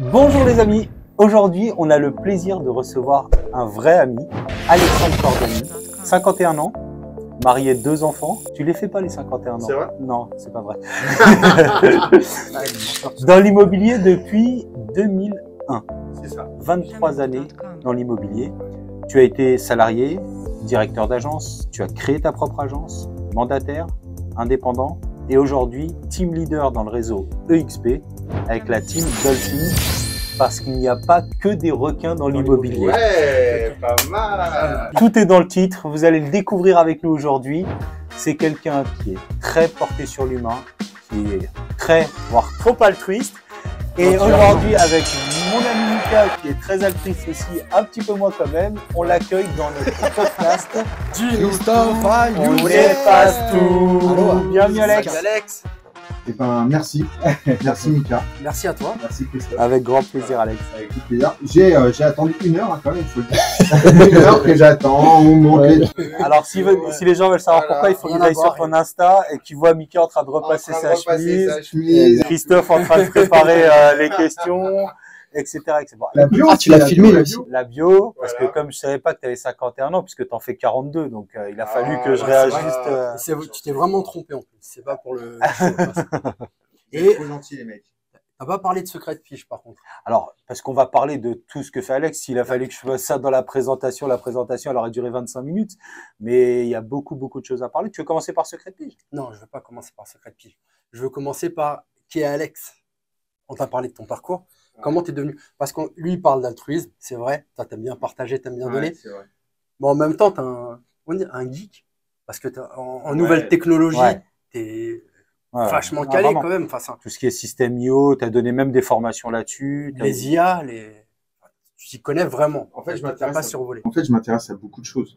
Bonjour les amis, aujourd'hui on a le plaisir de recevoir un vrai ami, Alexandre Cordani, 51 ans, marié 2 enfants. Tu les fais pas les 51 ans? C'est vrai? Non, c'est pas vrai. Dans l'immobilier depuis 2001, C'est ça. 23 années dans l'immobilier. Tu as été salarié, directeur d'agence, tu as créé ta propre agence, mandataire, indépendant et aujourd'hui team leader dans le réseau EXP avec la team Dolphin parce qu'il n'y a pas que des requins dans l'immobilier. Ouais, pas mal. Tout est dans le titre, vous allez le découvrir avec nous aujourd'hui. C'est quelqu'un qui est très porté sur l'humain, qui est très, voire trop altruiste. Et aujourd'hui, avec mon ami Mika, qui est très altruiste aussi, un petit peu moins quand même, on l'accueille dans notre podcast. Christophe, On dépasse tout. Bienvenue Alex. Alex. Eh ben, merci. Merci Mika. Merci à toi. Merci Christophe. Avec grand plaisir Alex. Avec tout plaisir. J'ai attendu 1 heure hein, quand même, il faut le dire. 1 heure que j'attends. Alors si les gens veulent savoir Voilà. pourquoi, il faut qu'ils aillent sur ton Insta et qu'ils voient Mika en train de repasser sa chemise, Christophe en train de préparer les questions, etc. etc. La bio, Ah, tu l'as filmé aussi. La bio, parce Voilà. que comme je savais pas que tu avais 51 ans, puisque tu en fais 42, donc il a fallu Ah, que je ouais, réajuste. Tu t'es vraiment trompé en plus, c'est pas pour le. Et Et trop gentil les mecs. t'as pas parlé de secret de fiche par contre. Alors, parce qu'on va parler de tout ce que fait Alex, s'il a fallu que je fasse ça dans la présentation elle aurait duré 25 minutes, mais il y a beaucoup de choses à parler. Tu veux commencer par secret de pige? Non, je veux pas commencer par secret de fiche. Je veux commencer par qui est Alex. On t'a parlé de ton parcours. Comment t'es devenu. Parce que lui, il parle d'altruisme, c'est vrai. Toi, t'aimes bien partager, t'aimes bien donner. C'est vrai. Mais en même temps, t'es un geek. Parce que en Ouais. nouvelle technologie, Ouais. t'es Ouais, vachement ouais, calé vraiment. quand même. Enfin, ça, Tout ce qui est système IO, tu as donné même des formations là-dessus. les IA, tu t'y connais vraiment. En fait, je T'as m'intéresse pas à- survolé. En fait, je m'intéresse à beaucoup de choses.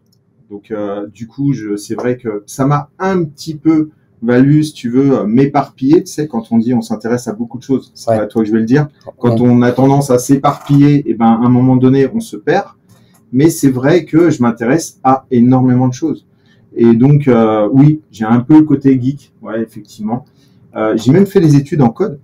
Donc, du coup, c'est vrai que ça m'a un petit peu valu, si tu veux, m'éparpiller. Tu sais, quand on dit on s'intéresse à beaucoup de choses, c'est Ouais. à toi que je vais le dire. Quand Ouais. on a tendance à s'éparpiller, et ben, à un moment donné, on se perd. Mais c'est vrai que je m'intéresse à énormément de choses. Et donc, oui, j'ai un peu le côté geek. Ouais, effectivement. J'ai même fait des études en code.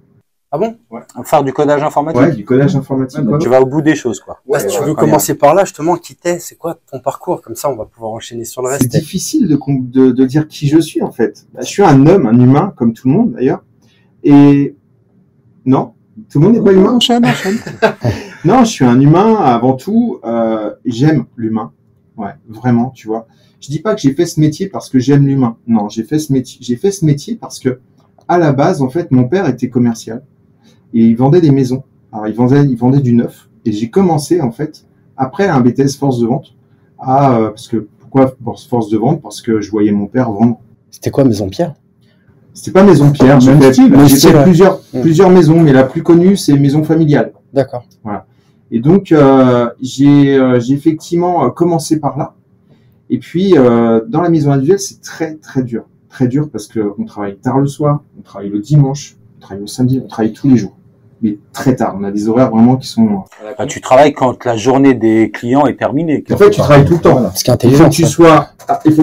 Ah bon? Faire du codage informatique. Ouais, du codage informatique. Tu vas au bout des choses, quoi. Si tu veux ouais, commencer par là, justement, qui t'es, c'est quoi ton parcours? Comme ça, on va pouvoir enchaîner sur le C'est reste. difficile de dire qui je suis, en fait. Je suis un homme, un humain, comme tout le monde, d'ailleurs. Et non, tout le monde n'est pas humain. Enchaîne. Non, je suis un humain avant tout. J'aime l'humain. Ouais, vraiment, tu vois. Je dis pas que j'ai fait ce métier parce que j'aime l'humain. Non, j'ai fait ce métier parce que, à la base, en fait, mon père était commercial et il vendait des maisons. Alors, il vendait du neuf. Et j'ai commencé, en fait, après un BTS force de vente, pourquoi force de vente? Parce que je voyais mon père vendre. C'était quoi, Maison Pierre? C'était pas Maison Pierre, j'ai Même fait, style, même j'ai style, fait ouais. plusieurs maisons, mais la plus connue, c'est Maison Familiale. D'accord. Et donc, j'ai effectivement commencé par là. Et puis, dans la maison individuelle, c'est très, très dur. Très dur parce qu'on travaille tard le soir, on travaille le dimanche, on travaille le samedi, on travaille tous les jours. Mais très tard. On a des horaires vraiment qui sont... Ah, tu travailles quand la journée des clients est terminée. En fait, tu travailles tout le temps. Ce qui est Il faut intelligent.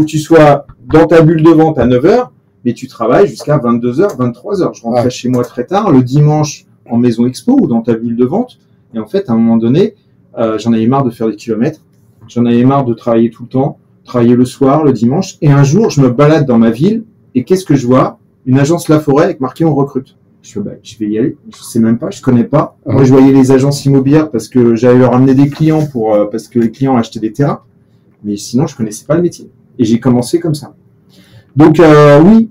que tu sois dans ta bulle de vente à 9h, mais tu travailles jusqu'à 22h, 23h. Je rentrais chez moi très tard, le dimanche en maison expo ou dans ta bulle de vente. Et en fait, à un moment donné, j'en avais marre de faire des kilomètres. J'en avais marre de travailler tout le temps, travailler le soir, le dimanche. Et un jour, je me balade dans ma ville et qu'est-ce que je vois? Une agence La Forêt avec marqué on recrute. Je fais, je vais y aller. Je sais même pas, je connais pas. Moi, je voyais les agences immobilières parce que j'allais leur amener des clients parce que les clients achetaient des terrains. Mais sinon, je connaissais pas le métier. Et j'ai commencé comme ça. Donc, oui,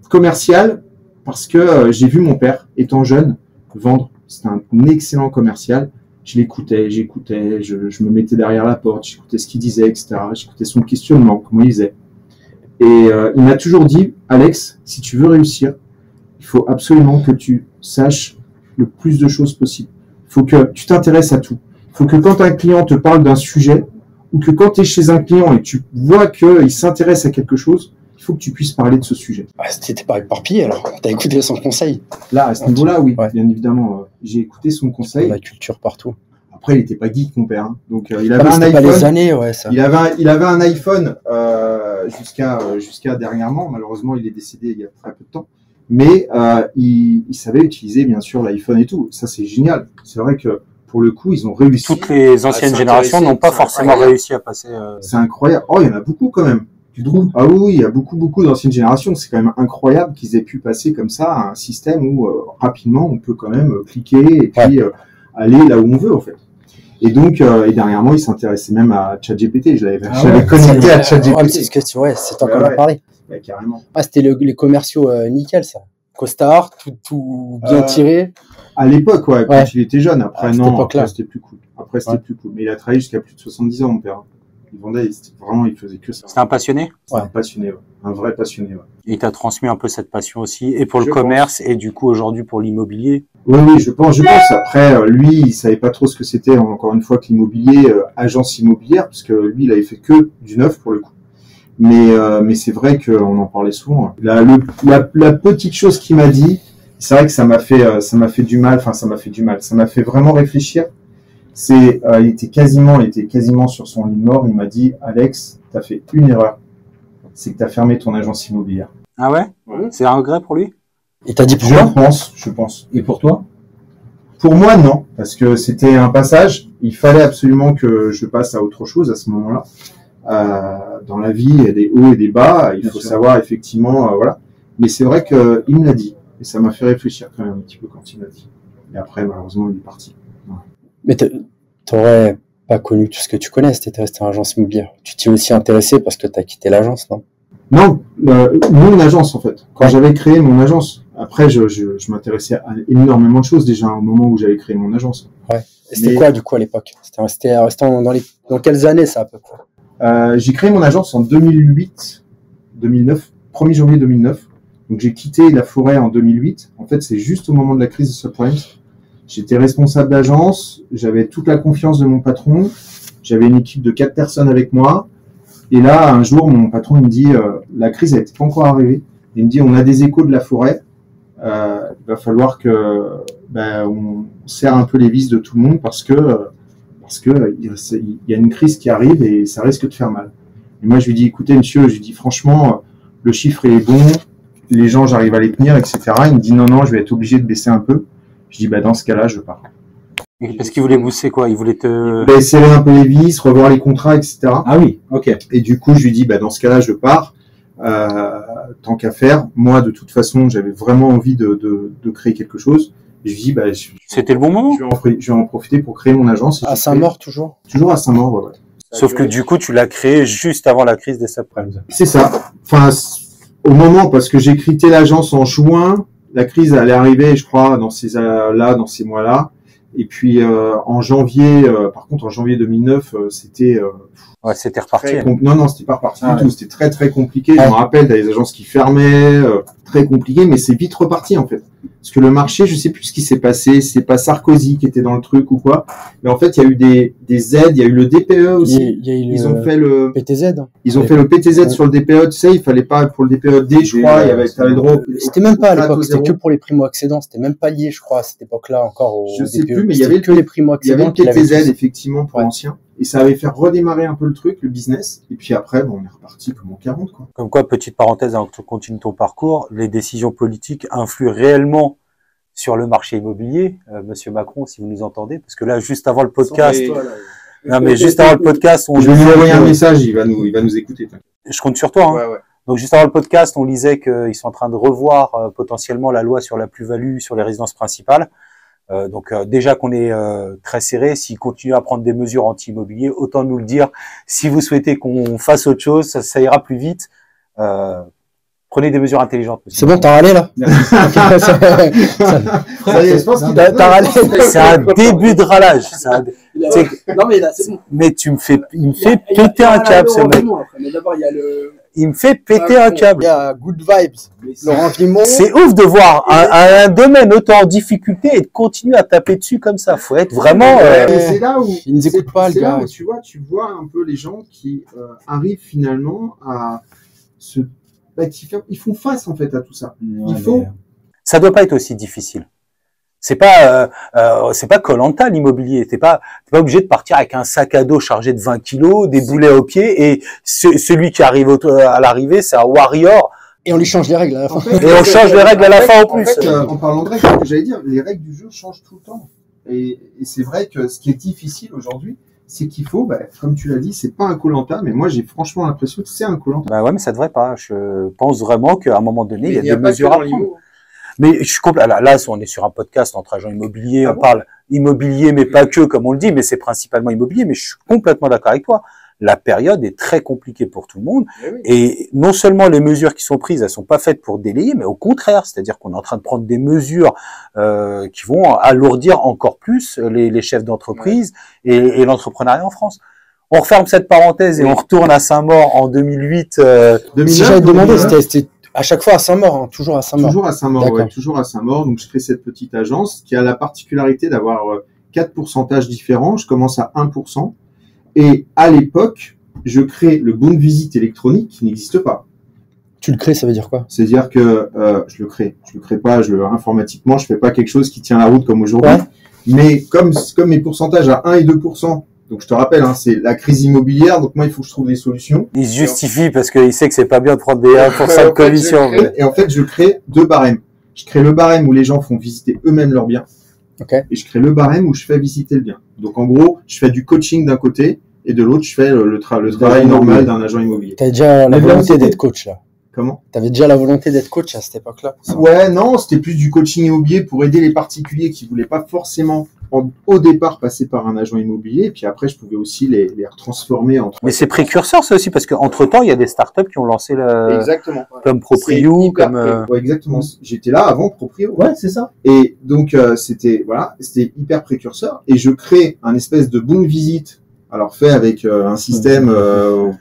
commercial, parce que j'ai vu mon père, étant jeune, vendre. C'était un excellent commercial. Je l'écoutais, je me mettais derrière la porte, j'écoutais ce qu'il disait, etc. J'écoutais son questionnement, comment il faisait. Et il m'a toujours dit, Alex, si tu veux réussir, il faut absolument que tu saches le plus de choses possible. Il faut que tu t'intéresses à tout. Il faut que quand un client te parle d'un sujet, ou que quand tu es chez un client et tu vois qu'il s'intéresse à quelque chose, il faut que tu puisses parler de ce sujet. C'était pas éparpillé alors. T'as écouté son conseil. Là, à ce niveau-là, oui, Ouais. bien évidemment, j'ai écouté son conseil. La culture partout. Après, il n'était pas geek, mon père. Hein. Donc, il Ah, avait mais un c'était pas les iPhone. années, ouais, ça. Il avait un iPhone jusqu'à dernièrement. Malheureusement, il est décédé il y a très peu de temps. mais ils savaient utiliser bien sûr l'iPhone et tout. Ça c'est génial. C'est vrai que pour le coup, ils ont réussi. Toutes les anciennes générations n'ont pas forcément réussi à passer. C'est incroyable. Oh, il y en a beaucoup quand même. Tu trouves? Ah oui, il y a beaucoup d'anciennes générations. C'est quand même incroyable qu'ils aient pu passer comme ça à un système où rapidement on peut quand même cliquer et puis aller là où on veut en fait. Et donc, et dernièrement, ils s'intéressaient même à ChatGPT. Je l'avais connecté à ChatGPT. Ah, c'est ce que c'est toi qu'on a parlé. Ouais, carrément. Ah, c'était les commerciaux nickel, ça. Costard, tout bien tiré. À l'époque, ouais, quand il était jeune. Après, non, après, c'était plus cool. Après, c'était plus cool. Mais il a travaillé jusqu'à plus de 70 ans, mon père. Il vendait, il faisait que ça. C'était un passionné? Un passionné, ouais. Un vrai passionné, ouais. Et t'as transmis un peu cette passion aussi, et pour le commerce, et du coup, aujourd'hui, pour l'immobilier? Oui, je pense. Après, lui, il savait pas trop ce que c'était, encore une fois, que l'immobilier, agence immobilière, parce que lui, il avait fait que du neuf, pour le coup. Mais c'est vrai qu'on en parlait souvent. La petite chose qu'il m'a dit, c'est vrai que ça m'a fait du mal. Enfin, ça m'a fait vraiment réfléchir. Il était quasiment sur son lit de mort. Il m'a dit, Alex, t'as fait une erreur. C'est que t'as fermé ton agence immobilière. Ah ouais? C'est un regret pour lui? Il t'a dit pourquoi? Je pense. Et pour toi? Pour moi, non. Parce que c'était un passage. Il fallait absolument que je passe à autre chose à ce moment-là. Dans la vie, il y a des hauts et des bas. Il faut savoir effectivement, voilà. Mais c'est vrai qu'il me l'a dit. Et ça m'a fait réfléchir quand même un petit peu quand il me l'a dit. Et après, malheureusement, il est parti. Voilà. Mais t'aurais pas connu tout ce que tu connais si t'étais resté en agence immobilière. Tu t'y es aussi intéressé parce que t'as quitté l'agence, non? Non, mon agence en fait. Quand j'avais créé mon agence, après je m'intéressais à énormément de choses déjà au moment où j'avais créé mon agence. Ouais. Et c'était quoi du coup à l'époque? C'était dans quelles années ça à peu près? J'ai créé mon agence en 2009, 1er janvier 2009. Donc j'ai quitté la forêt en 2008. En fait, c'est juste au moment de la crise de subprimes. J'étais responsable d'agence, j'avais toute la confiance de mon patron, j'avais une équipe de 4 personnes avec moi. Et là, un jour, mon patron il me dit, la crise n'était pas encore arrivée. Il me dit, on a des échos de la forêt. Il va falloir que on serre un peu les vis de tout le monde parce que il y a une crise qui arrive et ça risque de faire mal. Et moi, je lui dis, écoutez, monsieur, je lui dis franchement, le chiffre est bon, les gens, j'arrive à les tenir, etc. Il me dit, non, je vais être obligé de baisser un peu. Je dis, dans ce cas-là, je pars. Parce qu'il voulait bousser quoi? Il voulait te... serrer un peu les vis, revoir les contrats, etc. Ah oui, ok. Et du coup, je lui dis, dans ce cas-là, je pars. Tant qu'à faire. Moi, de toute façon, j'avais vraiment envie de créer quelque chose. Et je lui dis, c'était le bon moment. Je vais en profiter pour créer mon agence. À Saint-Maur, toujours? Toujours à Saint-Maur, ouais. Sauf que du coup, tu l'as créé juste avant la crise des subprimes. C'est ça. Enfin, au moment, parce que j'ai quitté l'agence en juin, la crise allait arriver, je crois, dans ces mois-là. Et puis en janvier, par contre, en janvier 2009, c'était c'était reparti. Non, c'était pas reparti du tout. C'était très très compliqué. Je me rappelle, t'as des agences qui fermaient, très compliqué, mais c'est vite reparti en fait. Parce que le marché, je sais plus ce qui s'est passé. C'est pas Sarkozy qui était dans le truc ou quoi. Mais en fait, il y a eu des aides. Il y a eu le DPE aussi. Ils ont fait le PTZ. Ils ont fait le PTZ sur le DPE. Tu sais, il fallait pas pour le DPE-D, je crois. T'avais le droit. C'était même pas à l'époque. C'était que pour les primo-accédants. C'était même pas lié, je crois, à cette époque-là encore au Je sais DPE. plus, mais il y avait que les primo-accédants. Il y avait le PTZ effectivement pour l'ancien. Et ça avait fait redémarrer un peu le truc, le business. Et puis après, on est reparti comme en 40, quoi. Comme quoi, petite parenthèse, avant que tu continues ton parcours, les décisions politiques influent réellement sur le marché immobilier, Monsieur Macron, si vous nous entendez, parce que là, juste avant le podcast, juste avant le podcast, je vais lui envoyer un message, il va nous écouter. Je compte sur toi, hein. Ouais. Donc, juste avant le podcast, on lisait qu'ils sont en train de revoir potentiellement la loi sur la plus-value sur les résidences principales. Donc déjà qu'on est très serré, s'ils continuent à prendre des mesures anti-immobilier, autant nous le dire. Si vous souhaitez qu'on fasse autre chose, ça ira plus vite. Prenez des mesures intelligentes. C'est bon, t'as râlé là? Ça y est, je pense qu'il t'as râlé. C'est un début de râlage. Non mais là, c'est bon. Mais il me fait péter un câble, ce mec. Mais d'abord, il y a le... Il me fait péter un câble. Il y a Good Vibes. Laurent Vimon. C'est ouf de voir un domaine autant en difficulté et de continuer à taper dessus comme ça. Faut être vraiment... C'est là où... Ils nous écoutent pas, le gars. gars. Là où, tu vois un peu les gens qui arrivent finalement à se... ils font face en fait à tout ça. Ça doit pas être aussi difficile. C'est pas Koh-Lanta l'immobilier. T'es pas obligé de partir avec un sac à dos chargé de 20 kilos, des boulets aux pieds, et celui qui arrive à l'arrivée, c'est un warrior Et on lui change les règles à la fin. En fait, Et on change les règles à la fin en plus. En parlant de règles, ce que j'allais dire, les règles du jeu changent tout le temps. Et c'est vrai que ce qui est difficile aujourd'hui, c'est qu'il faut, comme tu l'as dit, c'est pas un Koh-Lanta, mais moi j'ai franchement l'impression que c'est un Koh-Lanta. Bah ouais, mais ça devrait pas. Je pense vraiment qu'à un moment donné, il y a des mesures à prendre. l'IMO. Mais je suis là, on est sur un podcast entre agents immobiliers, on parle immobilier, mais pas que, comme on le dit, mais c'est principalement immobilier, mais je suis complètement d'accord avec toi. La période est très compliquée pour tout le monde. Et non seulement les mesures qui sont prises, elles sont pas faites pour délayer, mais au contraire, c'est-à-dire qu'on est en train de prendre des mesures qui vont alourdir encore plus les chefs d'entreprise et l'entrepreneuriat en France. On referme cette parenthèse et on retourne à Saint-Maur en 2008. Si j'avais demandé, c'était à chaque fois à Saint-Maur, hein, toujours à Saint-Maur. Toujours à Saint-Maur, D'accord. ouais, toujours à Saint-Maur. Donc je crée cette petite agence qui a la particularité d'avoir 4 pourcentages différents. Je commence à 1%. Et à l'époque, je crée le bon de visite électronique qui n'existe pas. Tu le crées, ça veut dire quoi? C'est-à-dire que je le crée pas, informatiquement, je fais pas quelque chose qui tient la route comme aujourd'hui. Ouais. Mais comme mes pourcentages à 1 et 2%, donc je te rappelle, hein, c'est la crise immobilière, donc moi il faut que je trouve des solutions. Il se justifie parce qu'il sait que c'est pas bien de prendre des 1% de commission. Et en fait, je crée 2 barèmes. Je crée le barème où les gens font visiter eux-mêmes leurs biens. Okay. Et je crée le barème où je fais visiter le bien. Donc en gros, je fais du coaching d'un côté et de l'autre, je fais le travail normal d'un agent immobilier. T'avais déjà la volonté d'être coach là. Comment? T'avais déjà la volonté d'être coach à cette époque-là? Ouais, non, c'était plus du coaching immobilier pour aider les particuliers qui voulaient pas forcément au départ passer par un agent immobilier. Et puis après, je pouvais aussi les transformer entre. Mais c'est précurseur ça aussi parce qu'entre temps, il y a des startups qui ont lancé Exactement. comme Proprio, comme. Ouais, exactement. J'étais là avant Proprio. Ouais, c'est ça. Et donc c'était hyper précurseur. Et je crée un espèce de bon de visite. Alors fait avec un système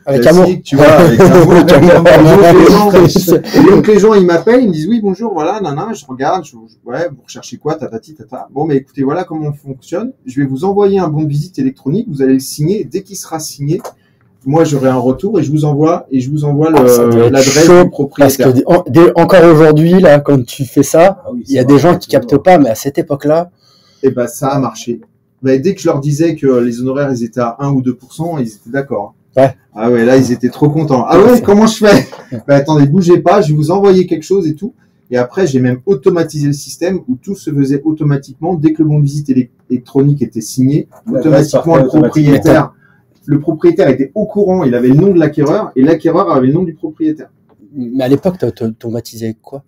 avec classique, amour. tu vois, avec amour. Avec amour. Et donc les gens ils m'appellent, ils me disent oui bonjour, voilà, nana, je regarde, ouais, vous recherchez quoi, tatati tata. Bon mais écoutez, voilà comment on fonctionne. Je vais vous envoyer un bon de visite électronique, vous allez le signer. Et dès qu'il sera signé, moi j'aurai un retour et je vous envoie l'adresse du propriétaire. Parce que encore aujourd'hui là, quand tu fais ça, il y a des gens qui captent pas, mais à cette époque-là, Et ben ça a marché. Dès que je leur disais que les honoraires ils étaient à 1 ou 2%, ils étaient d'accord. Ouais. Ah ouais, là ils étaient trop contents. Ah ouais, comment je fais? Attendez, bougez pas, je vais vous envoyer quelque chose et tout. Et après, j'ai même automatisé le système où tout se faisait automatiquement. Dès que le bon de visite électronique était signé, automatiquement le propriétaire était au courant, il avait le nom de l'acquéreur et l'acquéreur avait le nom du propriétaire. mais à l'époque, t'as automatisé avec quoi?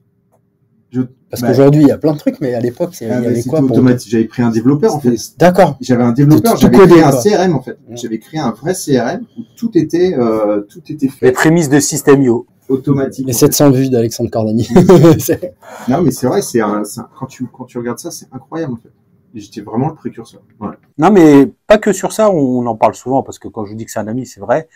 Parce Bah, qu'aujourd'hui, il y a plein de trucs, mais à l'époque, il y avait c'était quoi pour... automatique. J'avais pris un développeur en fait. D'accord. J'avais un développeur, Tout j'avais codé, créé un quoi. CRM en fait. J'avais créé un vrai CRM où tout était Les fait prémices de System.io. automatique. Les 700 vues d'Alexandre Cordani. Non mais c'est vrai, quand tu regardes ça, c'est incroyable en fait. Et j'étais vraiment le précurseur. Ouais. Non, mais pas que sur ça, on en parle souvent parce que quand je vous dis que c'est un ami, c'est vrai.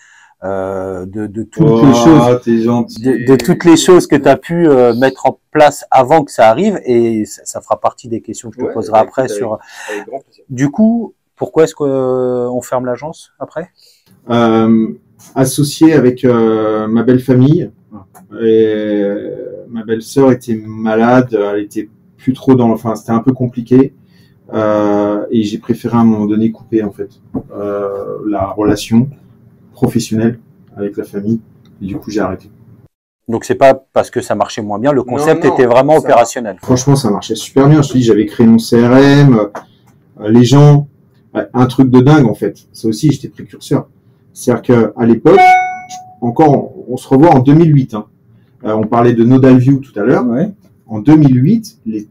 De toutes les choses, t'es gentil. de toutes les choses que tu as pu mettre en place avant que ça arrive, et ça fera partie des questions que je te poserai après sur. Avec grand plaisir. Du coup, pourquoi est-ce qu'on ferme l'agence après? Associé avec ma belle famille. Et ma belle-sœur était malade, elle était plus trop enfin c'était un peu compliqué. Et j'ai préféré à un moment donné couper en fait la relation professionnelle avec la famille. Et du coup, j'ai arrêté. Donc c'est pas parce que ça marchait moins bien, le concept non, était vraiment ça- opérationnel. Franchement, ça marchait super bien. Je te dis, j'avais créé mon CRM. Les gens, un truc de dingue en fait. Ça aussi, j'étais précurseur. C'est-à-dire qu'à l'époque, encore, on se revoit en 2008. Hein. On parlait de Nodal View tout à l'heure. Ouais. En 2008, les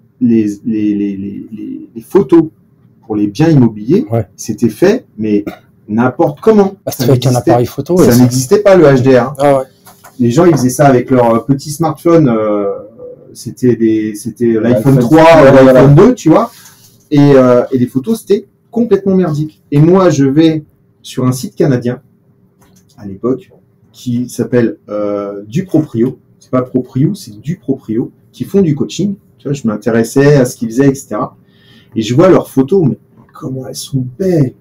photos pour les biens immobiliers, Ouais. c'était fait, mais n'importe comment. C'était avec un appareil photo. Ça n'existait pas le HDR. Ah ouais. Les gens, ils faisaient ça avec leur petit smartphone. C'était l'iPhone 3 ou l'iPhone 2, tu vois. Et les photos, c'était complètement merdique. Et moi, je vais sur un site canadien, à l'époque, qui s'appelle Du Proprio. C'est pas Proprio, c'est Du Proprio, qui font du coaching. Tu vois, je m'intéressais à ce qu'ils faisaient, etc. Et je vois leurs photos, mais comment elles sont belles.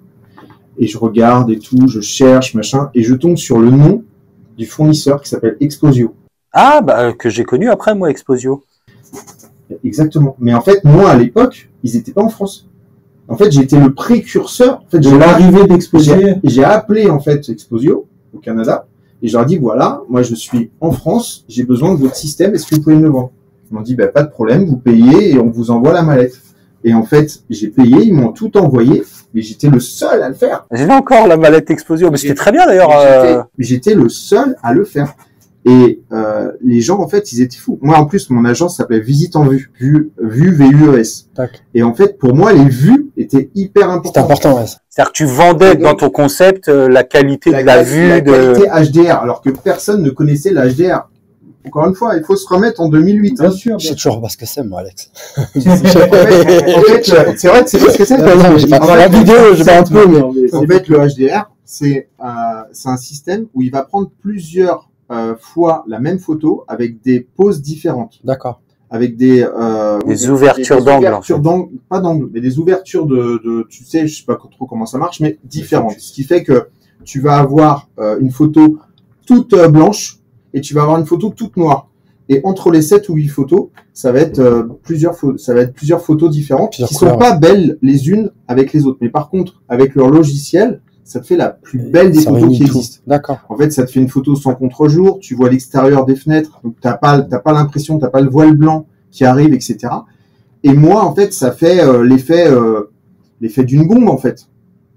Et je regarde et tout, je cherche, machin, et je tombe sur le nom du fournisseur qui s'appelle Exposio. Ah, bah, que j'ai connu après, moi, Exposio. Exactement. Mais en fait, moi, à l'époque, ils étaient pas en France. En fait, j'étais le précurseur. En fait, De l'arrivée d'Exposio. j'ai appelé, en fait, Exposio, au Canada, Et je leur dis, voilà, moi je suis en France, j'ai besoin de votre système, est-ce que vous pouvez me le vendre? Ils m'ont dit, bah, pas de problème, vous payez et on vous envoie la mallette. Et en fait, j'ai payé, ils m'ont tout envoyé, mais j'étais le seul à le faire. J'ai vu encore la mallette explosion, mais c'était très bien d'ailleurs. J'étais le seul à le faire. Et les gens, en fait, ils étaient fous. Moi, en plus, mon agence s'appelait Visite en Vue, VUES. Et en fait, pour moi, les vues étaient hyper importantes. C'est important, ouais. C'est-à-dire que tu vendais dans ton concept la qualité de la vue. La qualité HDR, alors que personne ne connaissait la HDR. Encore une fois, il faut se remettre en 2008. Bien sûr. Je sais toujours pas ce que c'est, moi, Alex. En fait, c'est vrai que c'est pas ce que c'est. La vidéo, je vais un peu, mais en fait, le HDR, c'est un système où il va prendre plusieurs fois la même photo avec des poses différentes. D'accord. Avec des ouvertures d'angle. Pas d'angle, mais des ouvertures tu sais, je sais pas trop comment ça marche, mais différentes. Ce qui fait que tu vas avoir une photo toute blanche et tu vas avoir une photo toute noire. Et entre les 7 ou 8 photos, ça va être plusieurs photos différentes qui sont pas belles les unes avec les autres. Mais par contre, avec leur logiciel, ça te fait la plus belle des photos qui existent. D'accord. En fait, ça te fait une photo sans contre-jour, tu vois l'extérieur des fenêtres, donc t'as pas l'impression, t'as pas le voile blanc qui arrive, etc. Et moi, en fait, ça fait l'effet d'une bombe, en fait,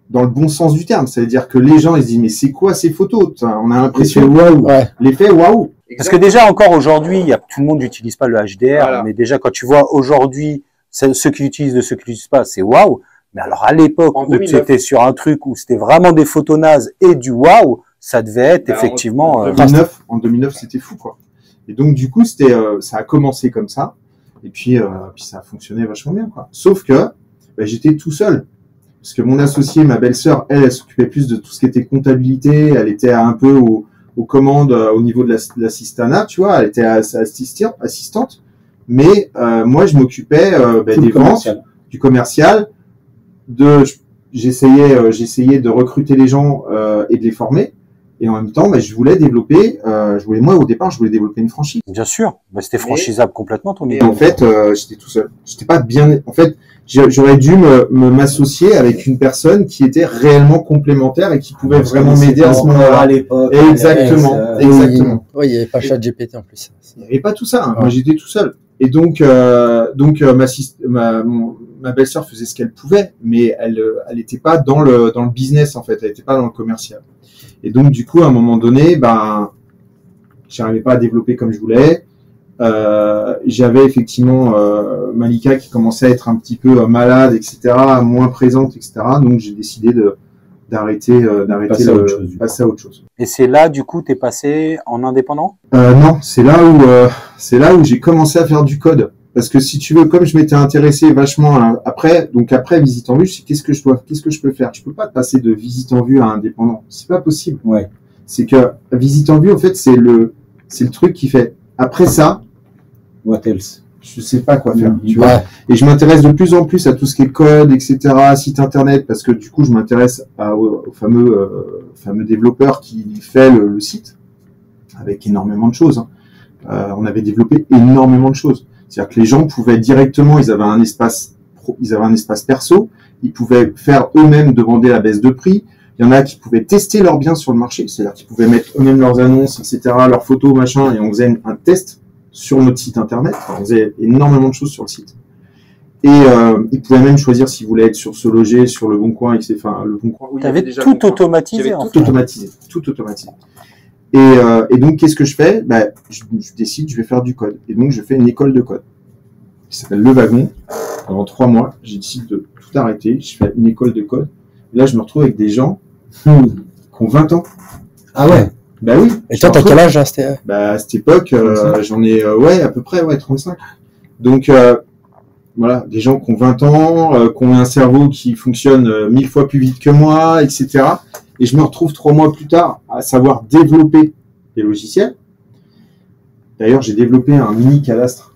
dans le bon sens du terme. Ça veut dire que les gens, ils se disent, mais c'est quoi ces photos? On a l'impression, waouh, l'effet waouh. Parce que déjà, encore aujourd'hui, tout le monde n'utilise pas le HDR, voilà. Mais déjà, quand tu vois aujourd'hui, ceux qui l'utilisent de ceux qui l'utilisent pas, c'est waouh. Mais alors, à l'époque où tu étais sur un truc où c'était vraiment des photos nazes et du waouh, ça devait être effectivement... En 2009, c'était fou, quoi. Et donc, du coup, ça a commencé comme ça. Et puis ça a fonctionné vachement bien, quoi. Sauf que j'étais tout seul. Parce que mon associé, ma belle-sœur, elle s'occupait plus de tout ce qui était comptabilité. Elle était un peu aux commandes au niveau de l'assistanat, tu vois. Elle était assistante. Mais moi, je m'occupais des ventes, du commercial. J'essayais de recruter les gens et de les former. Et en même temps, je voulais développer, au départ, je voulais développer une franchise. Bien sûr, c'était franchisable complètement ton idée. Et en fait, j'étais tout seul. J'étais pas bien. En fait, j'aurais dû m'associer avec une personne qui était réellement complémentaire et qui pouvait vraiment m'aider à ce moment-là. À l'époque. Exactement, exactement. Oui, il n'y avait pas ChatGPT en plus. Il n'y avait pas tout ça. Hein. Moi, j'étais tout seul. Et donc ma belle-sœur faisait ce qu'elle pouvait, mais elle n'était pas dans le business en fait. Elle n'était pas dans le commercial. Et donc, du coup, à un moment donné, j'arrivais pas à développer comme je voulais. J'avais effectivement Malika qui commençait à être un petit peu malade, etc., moins présente, etc. Donc, j'ai décidé d'arrêter passer à autre chose. Et c'est là, du coup, t'es passé en indépendant? Non, c'est là où j'ai commencé à faire du code. Parce que si tu veux, comme je m'étais intéressé vachement après Visite en Vue, je sais qu'est-ce que je peux faire. Je peux pas passer de Visite en Vue à indépendant. C'est pas possible. Ouais. C'est que Visite en Vue, en fait, c'est le truc qui fait. Après ça, what else? Je sais pas quoi faire. Tu vois. Et je m'intéresse de plus en plus à tout ce qui est code, etc., site internet, parce que du coup, je m'intéresse au fameux développeur qui fait le site avec énormément de choses. On avait développé énormément de choses. C'est-à-dire que les gens pouvaient directement, ils avaient un espace perso, ils pouvaient faire eux-mêmes demander la baisse de prix. Il y en a qui pouvaient tester leurs biens sur le marché, c'est-à-dire qu'ils pouvaient mettre eux-mêmes leurs annonces, etc., leurs photos, machin, et on faisait un test sur notre site internet. Enfin, on faisait énormément de choses sur le site. Et ils pouvaient même choisir s'ils voulaient être sur Se Loger, sur Le Bon Coin, etc. Enfin, Le Bon Coin. Oui, t'avais tout automatisé. Tout automatisé. Et donc, qu'est-ce que je fais? Je décide, je vais faire du code. Et donc, je fais une école de code qui s'appelle Le Wagon. Pendant 3 mois, j'ai décidé de tout arrêter. Je fais une école de code. Et là, je me retrouve avec des gens qui ont 20 ans. Ah ouais? Oui. Et toi, t'as quel âge, à cette époque, j'en ai, à peu près, 35. Donc, voilà, des gens qui ont 20 ans, qui ont un cerveau qui fonctionne 1000 fois plus vite que moi, etc. Et je me retrouve 3 mois plus tard à savoir développer des logiciels. D'ailleurs, j'ai développé un mini cadastre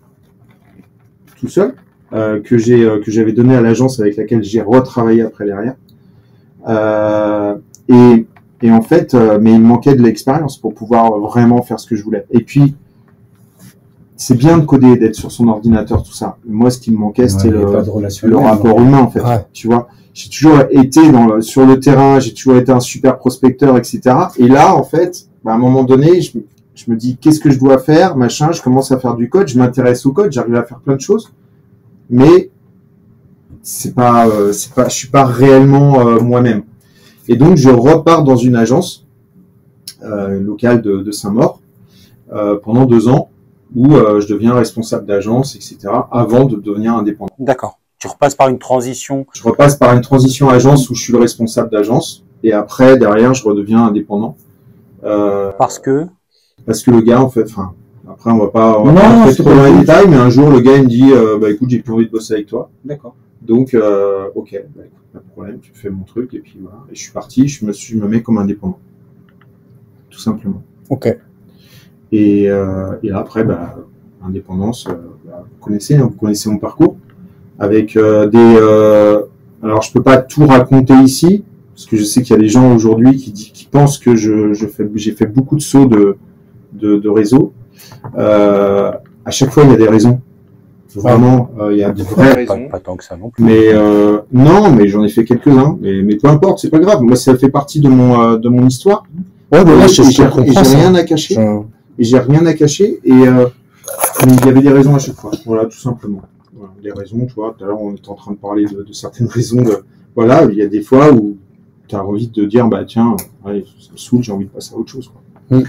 tout seul, que j'avais donné à l'agence avec laquelle j'ai retravaillé après derrière. Et en fait, mais il me manquait de l'expérience pour pouvoir vraiment faire ce que je voulais. Et puis, c'est bien de coder, d'être sur son ordinateur, tout ça. Moi, ce qui me manquait, c'était le rapport humain, en fait. Ouais. Tu vois, j'ai toujours été sur le terrain, j'ai toujours été un super prospecteur, etc. Et là, en fait, à un moment donné, je me dis qu'est-ce que je dois faire, machin, je commence à faire du code, je m'intéresse au code, j'arrive à faire plein de choses, mais je suis pas réellement moi-même. Et donc je repars dans une agence locale de Saint-Maur pendant 2 ans où je deviens responsable d'agence, etc. avant de devenir indépendant. D'accord. Tu repasses par une transition. Je repasse par une transition agence où je suis le responsable d'agence et après derrière je redeviens indépendant. Parce que le gars en fait, enfin après on va pas rentrer trop dans les détails, mais un jour le gars il me dit bah écoute j'ai plus envie de bosser avec toi. D'accord. Donc ok, bah, écoute, pas de problème, tu fais mon truc et puis voilà. Et je suis parti, je me mets comme indépendant, tout simplement. Ok. Et là après bah indépendance, vous connaissez mon parcours avec alors je peux pas tout raconter ici parce que je sais qu'il y a des gens aujourd'hui qui pensent que j'ai fait beaucoup de sauts de réseau. À chaque fois il y a des raisons. Vraiment, il y a des vraies raisons. Pas tant que ça non plus. Mais non, mais j'en ai fait quelques-uns. Mais peu importe, c'est pas grave. Moi, ça fait partie de mon histoire. Ouais, mais là, Et j'ai rien à cacher. Et j'ai rien à cacher. Et mais il y avait des raisons à chaque fois. Voilà, tout simplement. Voilà, des raisons. Tu vois, tout à l'heure, on était en train de parler de certaines raisons. Voilà, il y a des fois où tu as envie de dire, bah tiens, allez, ça me saoule, j'ai envie de passer à autre chose. Quoi.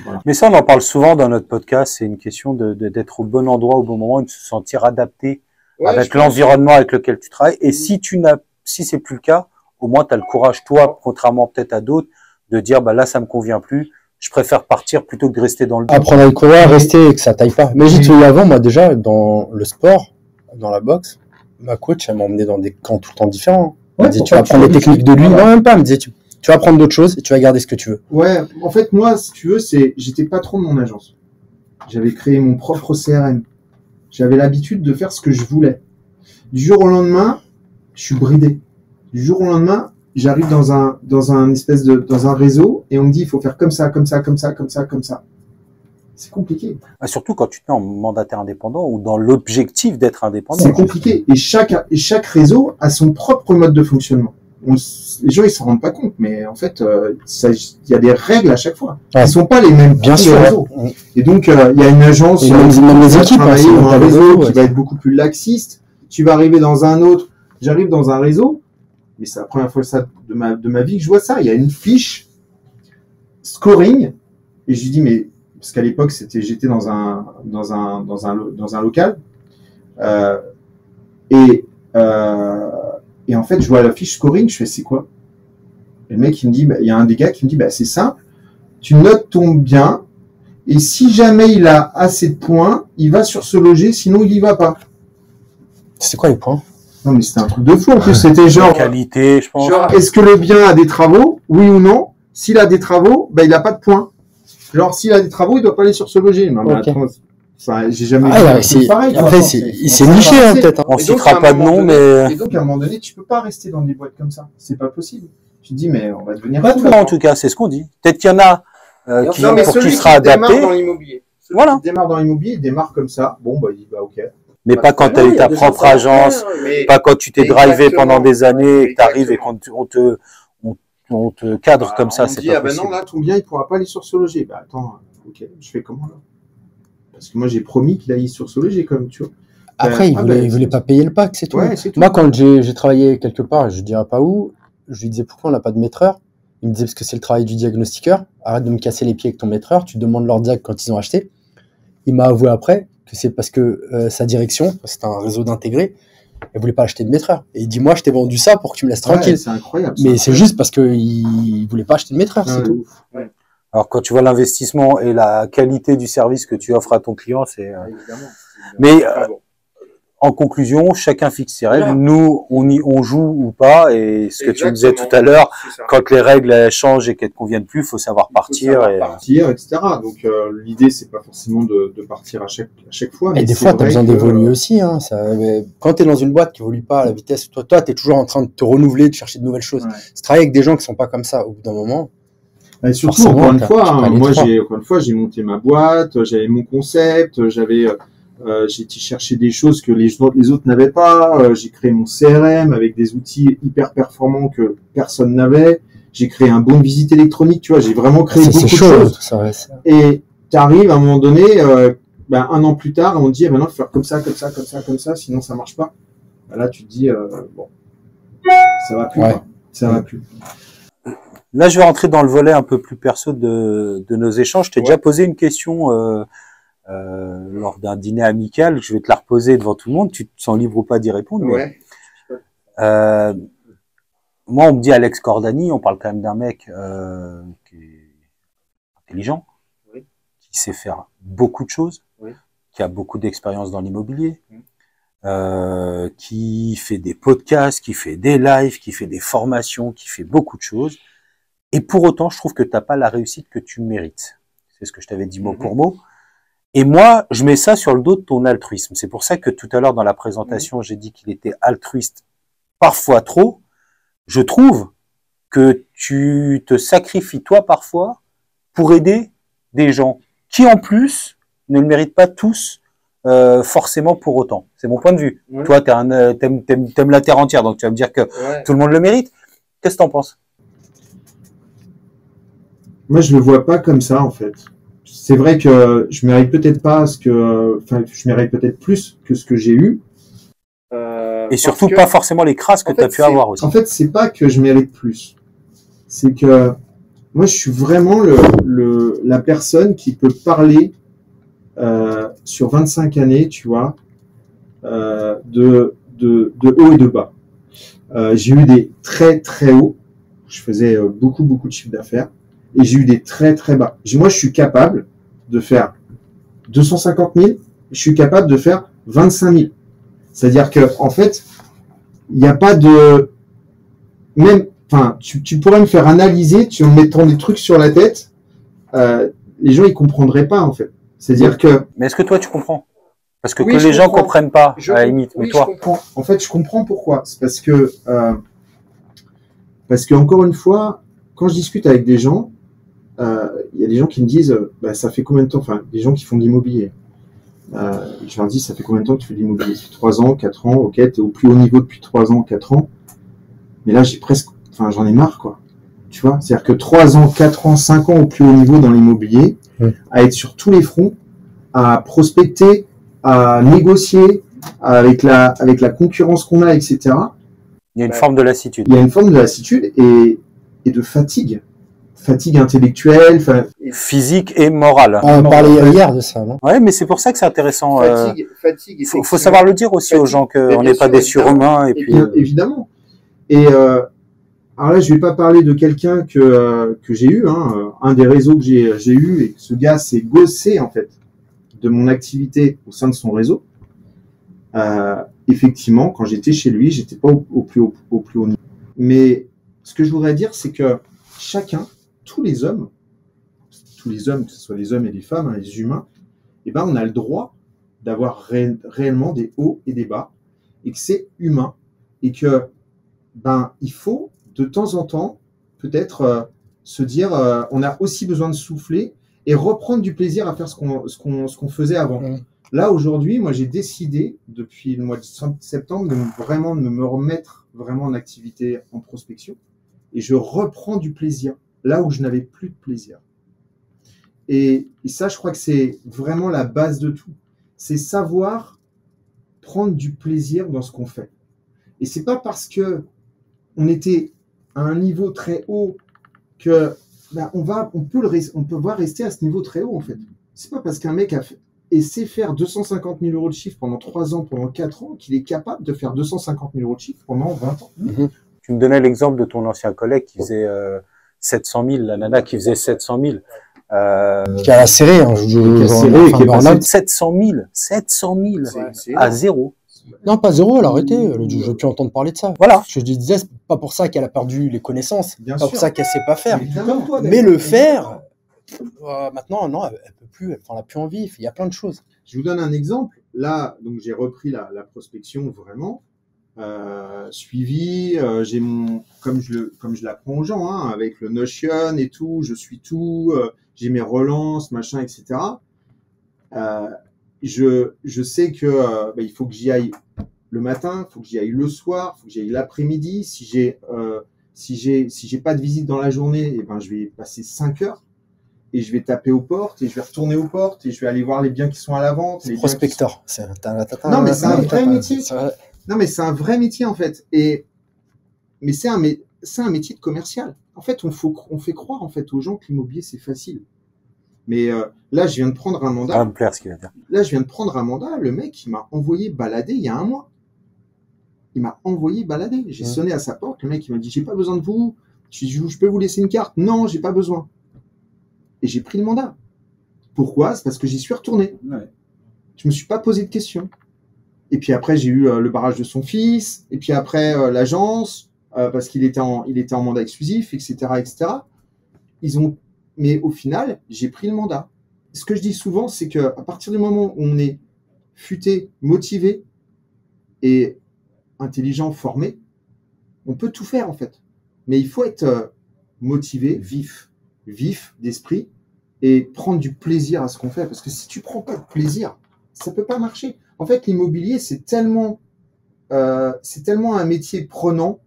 Voilà. Mais ça, on en parle souvent dans notre podcast. C'est une question d'être au bon endroit au bon moment et de se sentir adapté avec l'environnement avec lequel tu travailles. Et si c'est plus le cas, au moins tu as le courage, toi, contrairement peut-être à d'autres, de dire bah là ça me convient plus. Je préfère partir plutôt que de rester dans le. Apprendre à y courir, rester et que ça taille pas. Mais j'ai dit avant, moi déjà dans le sport, dans la boxe, ma coach elle m'a emmené dans des camps tout le temps différents. Elle me disait tu vas apprendre les techniques de lui. Non, même pas. Elle me disait tu vas apprendre d'autres choses et tu vas garder ce que tu veux. Ouais, en fait, moi, si tu veux, j'étais patron de mon agence. J'avais créé mon propre CRM. J'avais l'habitude de faire ce que je voulais. Du jour au lendemain, je suis bridé. Du jour au lendemain, j'arrive dans un réseau et on me dit, il faut faire comme ça, comme ça, comme ça, comme ça, comme ça. C'est compliqué. Surtout quand tu te mets en mandataire indépendant ou dans l'objectif d'être indépendant. C'est compliqué. Et chaque réseau a son propre mode de fonctionnement. Les gens ils s'en rendent pas compte, mais en fait il y a des règles à chaque fois. Elles sont pas les mêmes. Bien sûr. Et donc il y a une agence, même les équipes, travailler dans un réseau qui va être beaucoup plus laxiste. Tu vas arriver dans un autre. J'arrive dans un réseau, mais c'est la première fois de ma vie que je vois ça. Il y a une fiche scoring et je lui dis mais parce qu'à l'époque j'étais dans un local et en fait, je vois la fiche scoring, je fais c'est quoi? Et le mec, il me dit, il y a un des gars qui me dit, c'est simple, tu notes ton bien, et si jamais il a assez de points, il va sur ce loger, sinon il y va pas. C'est quoi les points? Non, mais c'était un truc de fou, en plus, c'était genre, qualité, je pense. Genre, est-ce que le bien a des travaux? Oui ou non? S'il a des travaux, il a pas de points. Genre, s'il a des travaux, il doit pas aller sur ce loger. Non, mais attends, j'ai jamais vu pareil. Après, il s'est niché, peut-être. On citera pas de nom, mais. Et donc, à un moment donné, tu peux pas rester dans des boîtes comme ça. C'est pas possible. Tu te dis, mais on va devenir. Pas tout, en tout cas, c'est ce qu'on dit. Peut-être qu'il y en a qui sera adapté. Dans l'immobilier. Voilà. Qui démarre dans l'immobilier, il démarre comme ça. Bon, il dit, ok. Mais pas quand tu as eu ta propre agence, pas quand tu t'es drivé pendant des années et que tu arrives et qu'on te cadre comme ça, c'est pas possible. Non, là, ton bien, il pourra pas aller sur ce loger. Attends, ok, je fais comment là? Parce que moi, j'ai promis qu'il aille sur ce loger, comme tu vois. Après, il voulait pas payer le pack, c'est tout. Ouais, c'est tout. Moi, quand j'ai travaillé quelque part, je dirais pas où, je lui disais pourquoi on n'a pas de maîtreur. Il me disait parce que c'est le travail du diagnostiqueur. Arrête de me casser les pieds avec ton maîtreur. Tu demandes leur diag quand ils ont acheté. Il m'a avoué après que c'est parce que sa direction, c'est un réseau d'intégrés, elle voulait pas acheter de maîtreur. Et il dit moi, je t'ai vendu ça pour que tu me laisses tranquille. C'est incroyable. Mais c'est juste parce que il voulait pas acheter de maîtreur, c'est tout. Ouais. Alors quand tu vois l'investissement et la qualité du service que tu offres à ton client, c'est. Mais en conclusion, chacun fixe ses règles. Nous, on joue ou pas. Et ce que tu me disais tout à l'heure, quand les règles elles changent et qu'elles ne conviennent plus, il faut savoir partir. Partir, etc. Donc l'idée, c'est pas forcément de partir à chaque fois. Et des fois, tu as besoin d'évoluer aussi. Hein. Quand tu es dans une boîte qui évolue pas à la vitesse, toi, tu es toujours en train de te renouveler, de chercher de nouvelles choses. C'est travailler avec des gens qui sont pas comme ça au bout d'un moment. Et surtout, encore une fois, j'ai monté ma boîte, j'avais mon concept, j'ai été chercher des choses que les autres n'avaient pas, j'ai créé mon CRM avec des outils hyper performants que personne n'avait, j'ai créé un bon de visite électronique, tu vois, j'ai vraiment créé beaucoup de chaud, choses. tout ça, ouais, Et tu arrives à un moment donné, un an plus tard, on te dit, maintenant, il faut faire comme ça, comme ça, comme ça, comme ça, sinon ça marche pas. Là, tu te dis, bon, ça va plus, quoi. Ça va plus. Là, je vais rentrer dans le volet un peu plus perso de nos échanges. Je t'ai déjà posé une question lors d'un dîner amical. Je vais te la reposer devant tout le monde. Tu te sens libre ou pas d'y répondre. Mais, moi, on me dit Alex Cordani. On parle quand même d'un mec qui est intelligent, qui sait faire beaucoup de choses, qui a beaucoup d'expérience dans l'immobilier, qui fait des podcasts, qui fait des lives, qui fait des formations, qui fait beaucoup de choses. Et pour autant, je trouve que tu n'as pas la réussite que tu mérites. C'est ce que je t'avais dit mot pour mot. Et moi, je mets ça sur le dos de ton altruisme. C'est pour ça que tout à l'heure, dans la présentation, j'ai dit qu'il était altruiste parfois trop. Je trouve que tu te sacrifies, toi, parfois, pour aider des gens qui, en plus, ne le méritent pas tous forcément pour autant. C'est mon point de vue. Toi, t'aimes la terre entière, donc tu vas me dire que tout le monde le mérite. Qu'est-ce que t'en penses? Moi, je le vois pas comme ça, en fait. C'est vrai que je mérite peut-être pas je mérite peut-être plus que ce que j'ai eu. Et surtout pas forcément les crasses que tu as pu avoir aussi. En fait, c'est pas que je mérite plus. C'est que moi, je suis vraiment la personne qui peut parler sur 25 années, tu vois, de haut et de bas. J'ai eu des très très hauts. Je faisais beaucoup de chiffre d'affaires. Et j'ai eu des très très bas. Moi, je suis capable de faire 250 000. Je suis capable de faire 25 000. C'est-à-dire que, en fait, il n'y a pas de, même, enfin, tu pourrais me faire analyser, tu me mettant des trucs sur la tête, les gens ils comprendraient pas en fait. C'est-à-dire que. Mais est-ce que toi tu comprends? Parce que les gens comprennent pas à la limite. Mais toi. Je comprends. En fait, je comprends pourquoi. C'est parce que encore une fois, quand je discute avec des gens. Il y a des gens qui me disent ça fait combien de temps, enfin des gens qui font de l'immobilier, je leur dis ça fait combien de temps que tu fais de l'immobilier? Ça fait 3 ans, 4 ans, ok, t'es au plus haut niveau depuis 3 ans, 4 ans, mais là j'en ai marre quoi, tu vois, c'est à dire que 3 ans, 4 ans, 5 ans au plus haut niveau dans l'immobilier, à être sur tous les fronts, à prospecter, à négocier avec la concurrence qu'on a, etc. Il y a une forme de lassitude. Il y a une forme de lassitude et de fatigue intellectuelle, physique et morale. On parlait hier de ça, non? Ouais, mais c'est pour ça que c'est intéressant. Fatigue. Faut savoir le dire aussi aux gens qu'on n'est pas des surhumains et puis. Évidemment. Et alors là, je vais pas parler de quelqu'un que j'ai eu, un des réseaux que j'ai eu, et ce gars s'est gossé en fait de mon activité au sein de son réseau. Effectivement, quand j'étais chez lui, j'étais pas au plus haut niveau. Mais ce que je voudrais dire, c'est que chacun, tous les hommes, que ce soit les hommes et les femmes, les humains, on a le droit d'avoir réellement des hauts et des bas, et que c'est humain, et que il faut de temps en temps peut-être se dire on a aussi besoin de souffler et reprendre du plaisir à faire ce qu'on faisait avant. Là aujourd'hui, moi j'ai décidé depuis le mois de septembre de me remettre vraiment en activité en prospection, et je reprends du plaisir là où je n'avais plus de plaisir. Et ça, je crois que c'est vraiment la base de tout. C'est savoir prendre du plaisir dans ce qu'on fait. Et c'est pas parce que on était à un niveau très haut que on peut rester à ce niveau très haut en fait. C'est pas parce qu'un mec sait faire 250 000 euros de chiffre pendant 3 ans, pendant 4 ans, qu'il est capable de faire 250 000 euros de chiffre pendant 20 ans. Tu me donnais l'exemple de ton ancien collègue qui faisait 700 000, la nana qui faisait 700 000. Qui a serré, 700 000 à zéro. Non, pas zéro, elle a arrêté. Je veux plus entendre parler de ça. Voilà. Je disais, c'est pas pour ça qu'elle a perdu les connaissances. Bien pas sûr. pour ça qu'elle sait pas faire. Mais le faire, maintenant, non, elle peut plus. Elle n'a plus envie. Il y a plein de choses. Je vous donne un exemple. Là, donc j'ai repris la prospection vraiment. Suivi, j'ai comme je l'apprends aux gens, avec le Notion et tout, je suis tout, j'ai mes relances, machin, etc. Je sais que il faut que j'y aille le matin, il faut que j'y aille le soir, il faut que j'y aille l'après-midi. Si j'ai Si j'ai pas de visite dans la journée, eh ben, je vais passer 5 heures et je vais taper aux portes et je vais retourner aux portes et je vais aller voir les biens qui sont à la vente. Les biens qui Prospecteur. Non, mais c'est un vrai métier. C'est vrai. Non, mais c'est un vrai métier, en fait. Mais c'est un métier de commercial. En fait, on fait croire, en fait, aux gens que l'immobilier, c'est facile. Mais là, je viens de prendre un mandat. Ça va me plaire ce qu'il va dire. Là, je viens de prendre un mandat. Le mec, il m'a envoyé balader il y a 1 mois. Il m'a envoyé balader. J'ai sonné à sa porte. Le mec, il m'a dit, j'ai pas besoin de vous. Je peux vous laisser une carte. Non, j'ai pas besoin. Et j'ai pris le mandat. Pourquoi? C'est parce que j'y suis retourné. Ouais. Je me suis pas posé de questions. Et puis après, j'ai eu le barrage de son fils. Et puis après, l'agence, parce qu'il était en mandat exclusif, etc., etc. Mais au final, j'ai pris le mandat. Ce que je dis souvent, c'est qu'à partir du moment où on est futé, motivé et intelligent, formé, on peut tout faire en fait. Mais il faut être motivé, vif d'esprit et prendre du plaisir à ce qu'on fait. Parce que si tu prends pas de plaisir, ça peut pas marcher. En fait, l'immobilier, c'est tellement un métier prenant,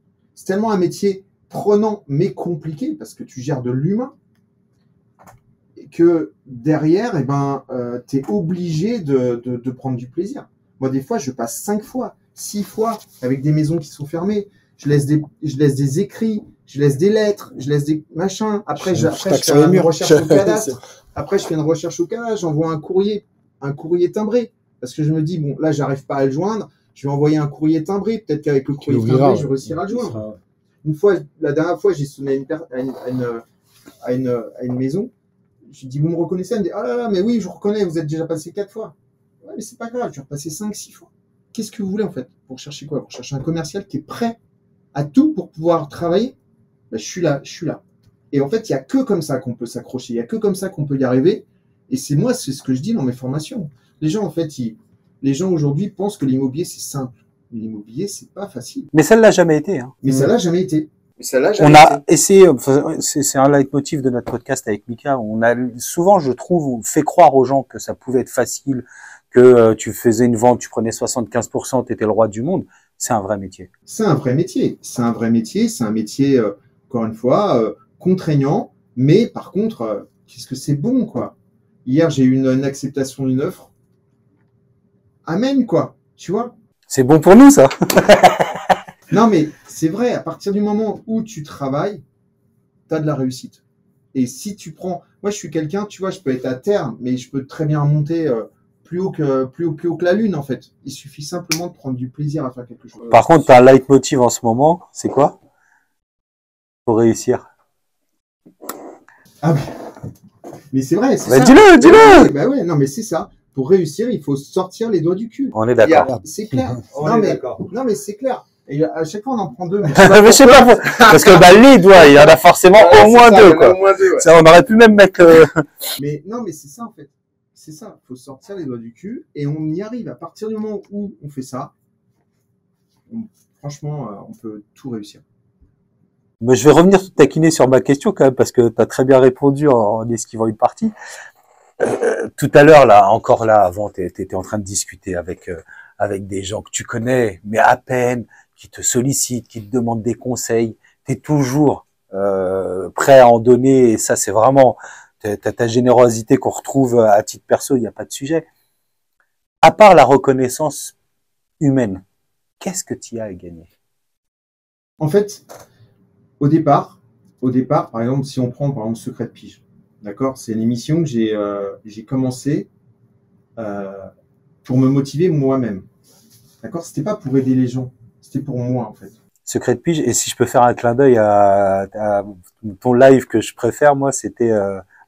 mais compliqué parce que tu gères de l'humain, que derrière, tu es obligé de prendre du plaisir. Moi, des fois, je passe 5 fois, 6 fois avec des maisons qui sont fermées. Je laisse des écrits, je laisse des lettres, je laisse des machins. Après, je fais une recherche au cadastre. Après, je fais une recherche au cadastre, j'envoie un courrier timbré. Parce que je me dis, bon, là, j'arrive pas à le joindre. Je vais envoyer un courrier timbré. Peut-être qu'avec le courrier timbré, je réussirai à le joindre. La dernière fois, j'ai sonné à une maison. Je lui dis, vous me reconnaissez? Elle me dit, ah là là, mais oui, je vous reconnais, vous êtes déjà passé 4 fois. Ouais, mais c'est pas grave, je vais repasser 5, 6 fois. Qu'est-ce que vous voulez, en fait? Pour chercher quoi? Pour chercher un commercial qui est prêt à tout pour pouvoir travailler? Ben, je suis là. Et en fait, il n'y a que comme ça qu'on peut s'accrocher, il n'y a que comme ça qu'on peut y arriver. Et c'est ce que je dis dans mes formations. Les gens, en fait, les gens aujourd'hui pensent que l'immobilier, c'est simple. Mais l'immobilier, c'est pas facile. Mais ça ne l'a jamais été. Hein. Mais ça l'a jamais été. On a essayé, c'est un leitmotiv de notre podcast avec Mika, on a souvent, je trouve, fait croire aux gens que ça pouvait être facile, que tu faisais une vente, tu prenais 75%, tu étais le roi du monde. C'est un vrai métier. C'est un vrai métier. C'est un métier, encore une fois, contraignant, mais par contre, qu'est-ce que c'est bon, quoi. Hier, j'ai eu une acceptation d'une offre. Amen, quoi. Tu vois? C'est bon pour nous, ça. Non, mais c'est vrai, à partir du moment où tu travailles, tu as de la réussite. Et si tu prends... Moi, je suis quelqu'un, tu vois, je peux être à terre, mais je peux très bien remonter plus haut que la lune, en fait. Il suffit simplement de prendre du plaisir à faire quelque chose. Par contre, tu as un leitmotiv en ce moment, c'est quoi? Pour réussir. Ah, mais c'est vrai, c'est bah, ça. Dis-le! Bah ouais, non, mais c'est ça. Pour réussir, il faut sortir les doigts du cul. On est d'accord. C'est clair. D'accord. Non, mais c'est clair. Et à chaque fois, on en prend 2. Mais je sais pas, parce que les doigts, il y en a forcément au moins 2, quoi. Au moins 2, ouais. Ça, on aurait pu même mettre... Mais non, mais c'est ça, en fait. C'est ça. Il faut sortir les doigts du cul et on y arrive. À partir du moment où on fait ça, franchement, on peut tout réussir. Mais je vais revenir te taquiner sur ma question quand même, parce que tu as très bien répondu en esquivant une partie. Tout à l'heure, là, encore là, avant, tu étais en train de discuter avec des gens que tu connais, mais à peine, qui te sollicitent, qui te demandent des conseils. Tu es toujours prêt à en donner, et ça, c'est vraiment ta générosité qu'on retrouve à titre perso, il n'y a pas de sujet. À part la reconnaissance humaine, qu'est-ce que tu as à gagner? En fait, au départ, par exemple, si on prend par exemple Secret de Pige, d'accord, c'est une émission que j'ai commencé pour me motiver moi-même. D'accord, c'était pas pour aider les gens, c'était pour moi en fait. Secret de Pige, et si je peux faire un clin d'œil à ton live que je préfère, moi, c'était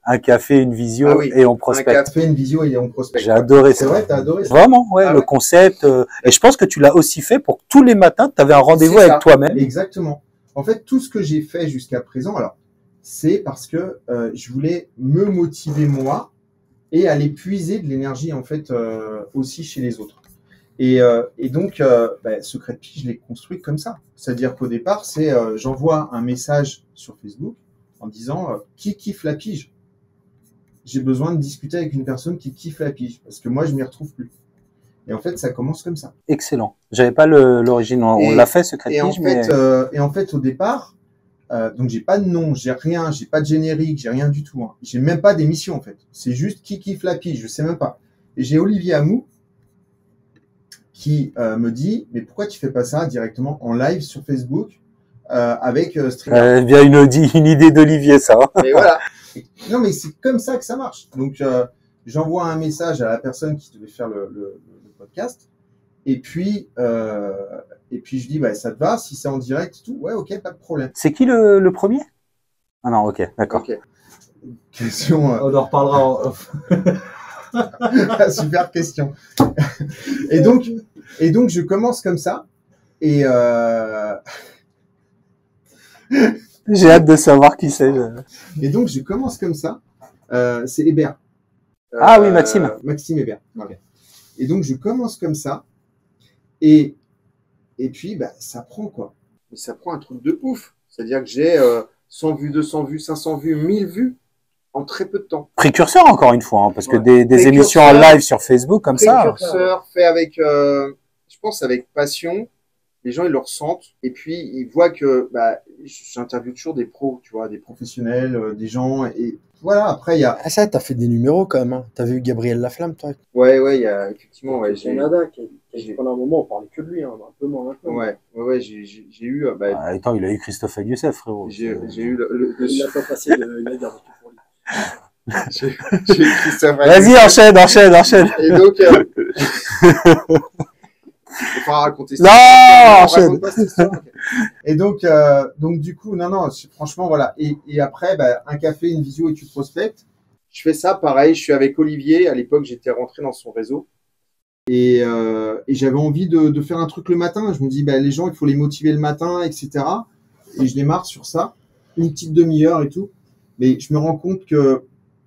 un café, une visio et on prospecte. Un café, une visio et on prospecte. J'ai adoré ça. C'est vrai, t'as adoré ça? Vraiment, ouais, Ah le ouais. concept. Et je pense que tu l'as aussi fait pour que tous les matins, tu avais un rendez-vous avec toi-même. Exactement. En fait, tout ce que j'ai fait jusqu'à présent, alors, c'est parce que je voulais me motiver moi et aller puiser de l'énergie en fait aussi chez les autres. Et donc, Secret de Pige, je l'ai construit comme ça. C'est-à-dire qu'au départ, c'est j'envoie un message sur Facebook en disant qui kiffe la pige. J'ai besoin de discuter avec une personne qui kiffe la pige parce que moi, je m'y retrouve plus. Et en fait, ça commence comme ça. Excellent. J'avais pas l'origine. On l'a fait, Secret de Pige, et en fait, au départ, Donc j'ai pas de nom, j'ai rien, j'ai pas de générique, j'ai rien du tout. Hein. J'ai même pas d'émission en fait. C'est juste qui kiffe la pige, je sais même pas. Et j'ai Olivier Amou qui me dit mais pourquoi tu fais pas ça directement en live sur Facebook avec Streamer. Bien une idée d'Olivier, ça. Mais voilà. Non mais c'est comme ça que ça marche. Donc j'envoie un message à la personne qui devait faire le podcast. Et puis je dis, bah, ça te va, si c'est en direct et tout, ouais, ok, pas de problème. C'est qui le premier? Ah non, ok, d'accord. Okay. Question. On en reparlera en off. Super question. et donc, je commence comme ça. Et j'ai hâte de savoir qui c'est. Et donc, je commence comme ça. C'est Hébert. Ah oui, Maxime. Maxime Hébert. Okay. Et donc, je commence comme ça. Et puis, bah, ça prend quoi. Mais ça prend un truc de ouf. C'est-à-dire que j'ai 100 vues, 200 vues, 500 vues, 1000 vues en très peu de temps. Précurseur, encore une fois, hein, parce que des émissions en live sur Facebook comme ça. Précurseur, fait avec, je pense, avec passion. Les gens, ils le ressentent. Et puis, ils voient que bah, j'interviewe toujours des pros, tu vois, des professionnels, des gens. Et voilà, après, il y a... Ah ça, t'as fait des numéros quand même. Hein. T'as vu Gabriel Laflamme, toi? Ouais, il y a effectivement... Ouais, Nada, pendant un moment, on parlait que de lui, hein, un peu moins maintenant. Ouais, j'ai eu... attends, il a eu Christophe El Youssef, frérot. J'ai eu Il n'a pas passé de... Il a dit pour lui. J'ai eu Christophe... Vas-y, enchaîne. Et donc... faut pas raconter ça. Non, enchaîne. Et donc du coup, non, franchement, voilà. Et après, bah, un café, une visio et tu prospectes. Je fais ça, pareil. Je suis avec Olivier. À l'époque, j'étais rentré dans son réseau. Et j'avais envie de faire un truc le matin. Je me dis, bah, les gens, il faut les motiver le matin, etc. Et je démarre sur ça. Une petite demi-heure et tout. Mais je me rends compte que,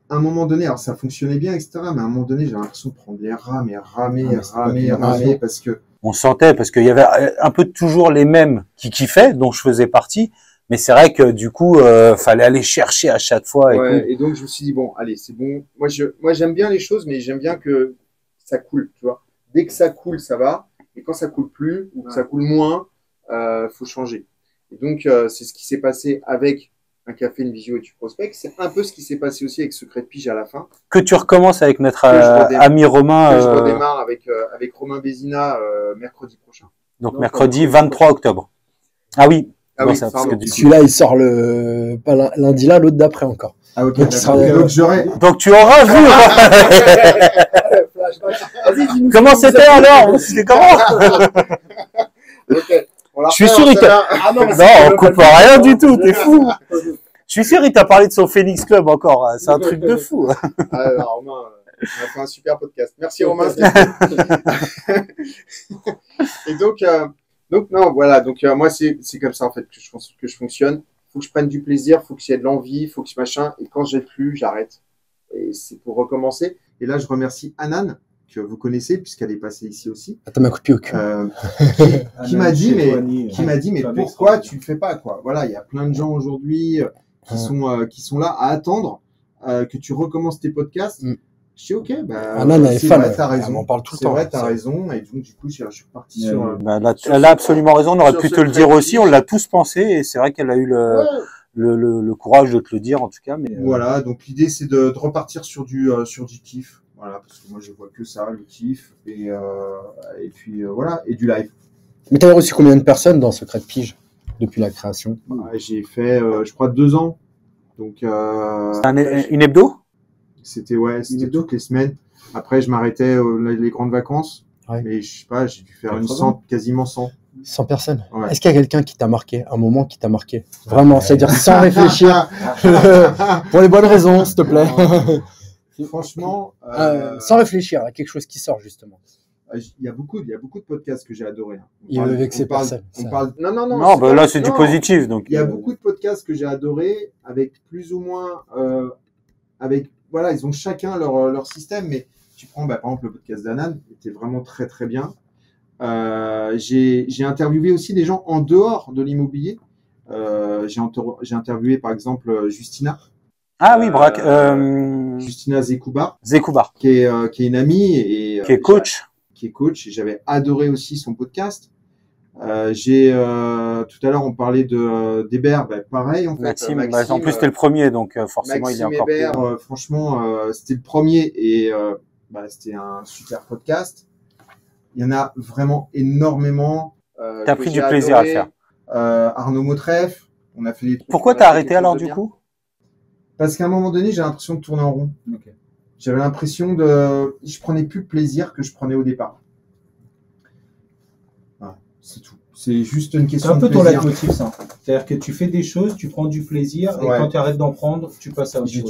à un moment donné, alors ça fonctionnait bien, etc. Mais à un moment donné, j'ai l'impression de prendre les rames et ramer parce que on sentait, parce qu'il y avait un peu toujours les mêmes qui kiffaient, dont je faisais partie, mais c'est vrai que du coup, fallait aller chercher à chaque fois. Et donc je me suis dit, bon, allez, c'est bon. Moi, j'aime bien les choses, mais j'aime bien que ça coule, tu vois. Dès que ça coule, ça va. Et quand ça coule plus, ou que ça coule moins, faut changer. Et donc, c'est ce qui s'est passé avec un café, une visio et tu prospectes. C'est un peu ce qui s'est passé aussi avec Secret de Pige à la fin. Que tu recommences avec notre ami Romain. Que je redémarre avec Romain Bézina mercredi prochain. Donc mercredi 23 octobre. Ah oui. Ah non, oui, celui-là, il sort pas lundi là, l'autre d'après encore. Ah ok. Donc tu auras vu. Comment c'était alors? C'était comment? Okay. Je suis sûr, non, on coupe rien du tout, t'es fou. Je suis sûr, il t'a parlé de son Phoenix Club encore. C'est un truc de fou. Alors, Romain, on a fait un super podcast. Merci, Romain. Et donc, non, voilà. Donc, moi, c'est comme ça, en fait, que je fonctionne. Faut que je prenne du plaisir, faut que j'y ait de l'envie, faut que je machin. Et quand j'ai plus, j'arrête. Et c'est pour recommencer. Et là, je remercie Anan, que vous connaissez puisqu'elle est passée ici aussi. Attends, m'a coupé au cul. Qui m'a dit mais pourquoi tu le fais pas quoi. Voilà, il y a plein de gens aujourd'hui qui sont là à attendre que tu recommences tes podcasts. Je dis ok, bah c'est vrai, t'as raison. On en parle tout le temps. C'est vrai, t'as raison. Et donc du coup, je suis reparti sur. Elle a absolument raison. On aurait pu te le dire aussi. On l'a tous pensé et c'est vrai qu'elle a eu le courage de te le dire en tout cas. Mais voilà, donc l'idée c'est de repartir sur du kiff. Voilà, parce que moi je vois que ça, le kiff, et puis voilà, et du live. Mais t'as reçu combien de personnes dans Secret de Pige depuis la création? J'ai fait, je crois, 2 ans. Donc, c'est une hebdo? C'était toutes les semaines. Après, je m'arrêtais les grandes vacances. Ouais. Mais je sais pas, j'ai dû faire quasiment 100. 100 personnes. Ouais. Est-ce qu'il y a quelqu'un qui t'a marqué, un moment qui t'a marqué? Vraiment, c'est-à-dire sans réfléchir, pour les bonnes raisons, s'il te plaît. Franchement, sans réfléchir à quelque chose qui sort justement. Il y a beaucoup de podcasts que j'ai adorés. Hein. Il veut vexer personne. Non, bah là c'est du positif. Donc il y a beaucoup de podcasts que j'ai adorés avec plus ou moins, voilà, ils ont chacun leur système. Mais tu prends, par exemple, le podcast d'Anan, était vraiment très très bien. J'ai interviewé aussi des gens en dehors de l'immobilier. J'ai interviewé par exemple Justina. Ah oui, Braque. Justina Zekoubar, qui est une amie et qui est coach. Et j'avais adoré aussi son podcast. Tout à l'heure, on parlait d'Hébert, pareil en fait. Maxime, en plus, c'était le premier, donc forcément, Maxime il est encore Hébert, plus... franchement, c'était le premier et c'était un super podcast. Il y en a vraiment énormément. T'as pris du plaisir à le faire. Arnaud Motreff, on a fait des trucs. Pourquoi t'as arrêté alors du coup? Parce qu'à un moment donné, j'ai l'impression de tourner en rond. Ok. J'avais l'impression je prenais plus le plaisir que je prenais au départ. Voilà, c'est tout. C'est juste une C'est question un de peu ton plaisir. leitmotiv, ça. C'est-à-dire que tu fais des choses, tu prends du plaisir, et Ouais. quand tu arrêtes d'en prendre, tu passes à autre J'ai chose.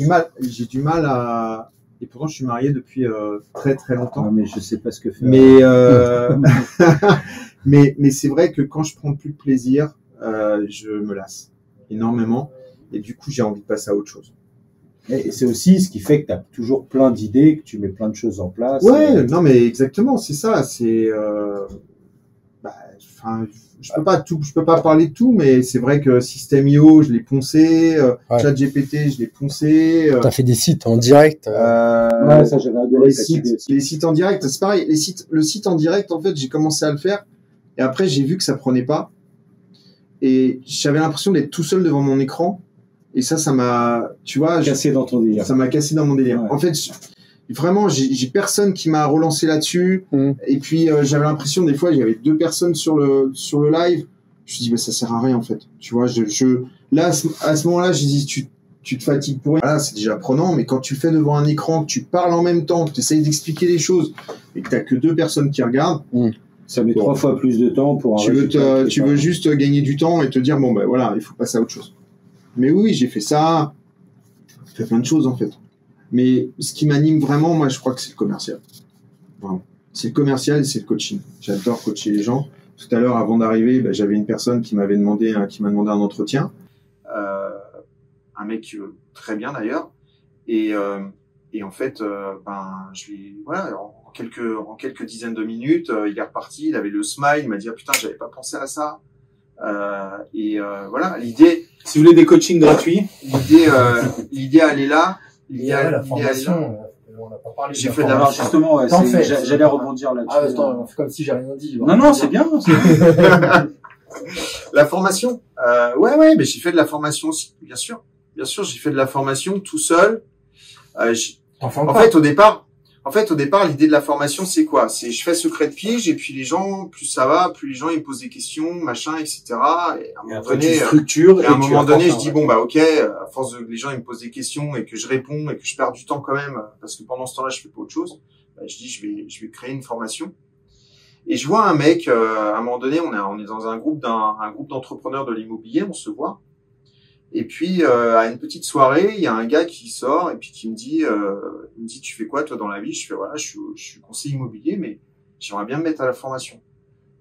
du mal à, et pourtant je suis marié depuis très très longtemps. Ah, mais je sais pas ce que faire. Mais mais c'est vrai que quand je prends plus de plaisir, je me lasse énormément et du coup j'ai envie de passer à autre chose. Et c'est aussi ce qui fait que tu as toujours plein d'idées, que tu mets plein de choses en place. Ouais, non mais exactement, c'est ça. C'est, enfin, je peux pas parler de tout, mais c'est vrai que System.io, je l'ai poncé, Ouais. ChatGPT, je l'ai poncé. T'as fait des sites en direct. Ouais, ça j'avais adoré. Les sites en direct, c'est pareil. Le site en direct, en fait, j'ai commencé à le faire et après j'ai vu que ça prenait pas et j'avais l'impression d'être tout seul devant mon écran et ça m'a, tu vois, Cassé dans ton délire. ça m'a cassé dans mon délire. Ouais. En fait, vraiment, j'ai personne qui m'a relancé là-dessus. Mm. Et puis j'avais l'impression des fois, il y avait 2 personnes sur le live. Je me dis, ça sert à rien en fait. Tu vois, là à ce moment-là, je dis, tu te fatigues pour rien. Là, c'est déjà prenant, mais quand tu le fais devant un écran, que tu parles en même temps, que tu essayes d'expliquer les choses et que t'as que 2 personnes qui regardent, Ça met Bon. 3 fois plus de temps pour un tu résultat qui est veux pas- juste gagner du temps et te dire, bon, ben voilà, il faut passer à autre chose. Mais oui, j'ai fait ça. J'ai fait plein de choses en fait. Mais ce qui m'anime vraiment, moi, je crois que c'est le commercial. Vraiment. C'est le commercial et c'est le coaching. J'adore coacher les gens. Tout à l'heure, avant d'arriver, j'avais une personne qui m'a demandé un entretien. Un mec très bien d'ailleurs. Et en fait, je lui, voilà, en quelques dizaines de minutes, il est reparti. Il avait le smile. Il m'a dit, ah, putain, j'avais pas pensé à ça. Voilà, l'idée. Si vous voulez des coachings gratuits, L'idée, elle est là. Et la formation, on n'a pas parlé. J'ai de fait de la la alors formation. justement, ouais, T'en fais. j'allais rebondir là-dessus. Ah, attends, on fait comme si j'ai rien dit. Non, c'est bien. La formation, ouais, mais j'ai fait de la formation aussi, bien sûr, j'ai fait de la formation tout seul. T'en fais En encore. fait, au départ, l'idée de la formation, c'est quoi? C'est je fais secret de pige et puis les gens, plus ça va, plus les gens ils me posent des questions, machin, etc. Et à un Et moment après, tu donné, structures. et à un tu moment donné, je apportes dis un- bon bah ok, à force de les gens ils me posent des questions et que je réponds et que je perds du temps quand même parce que pendant ce temps-là je fais pas autre chose, je dis je vais créer une formation. Et je vois un mec, à un moment donné, on est dans un groupe d'entrepreneurs de l'immobilier, on se voit. Et puis à une petite soirée, il y a un gars qui sort et puis qui me dit, tu fais quoi toi dans la vie? Je fais voilà, je suis conseiller immobilier, mais j'aimerais bien me mettre à la formation.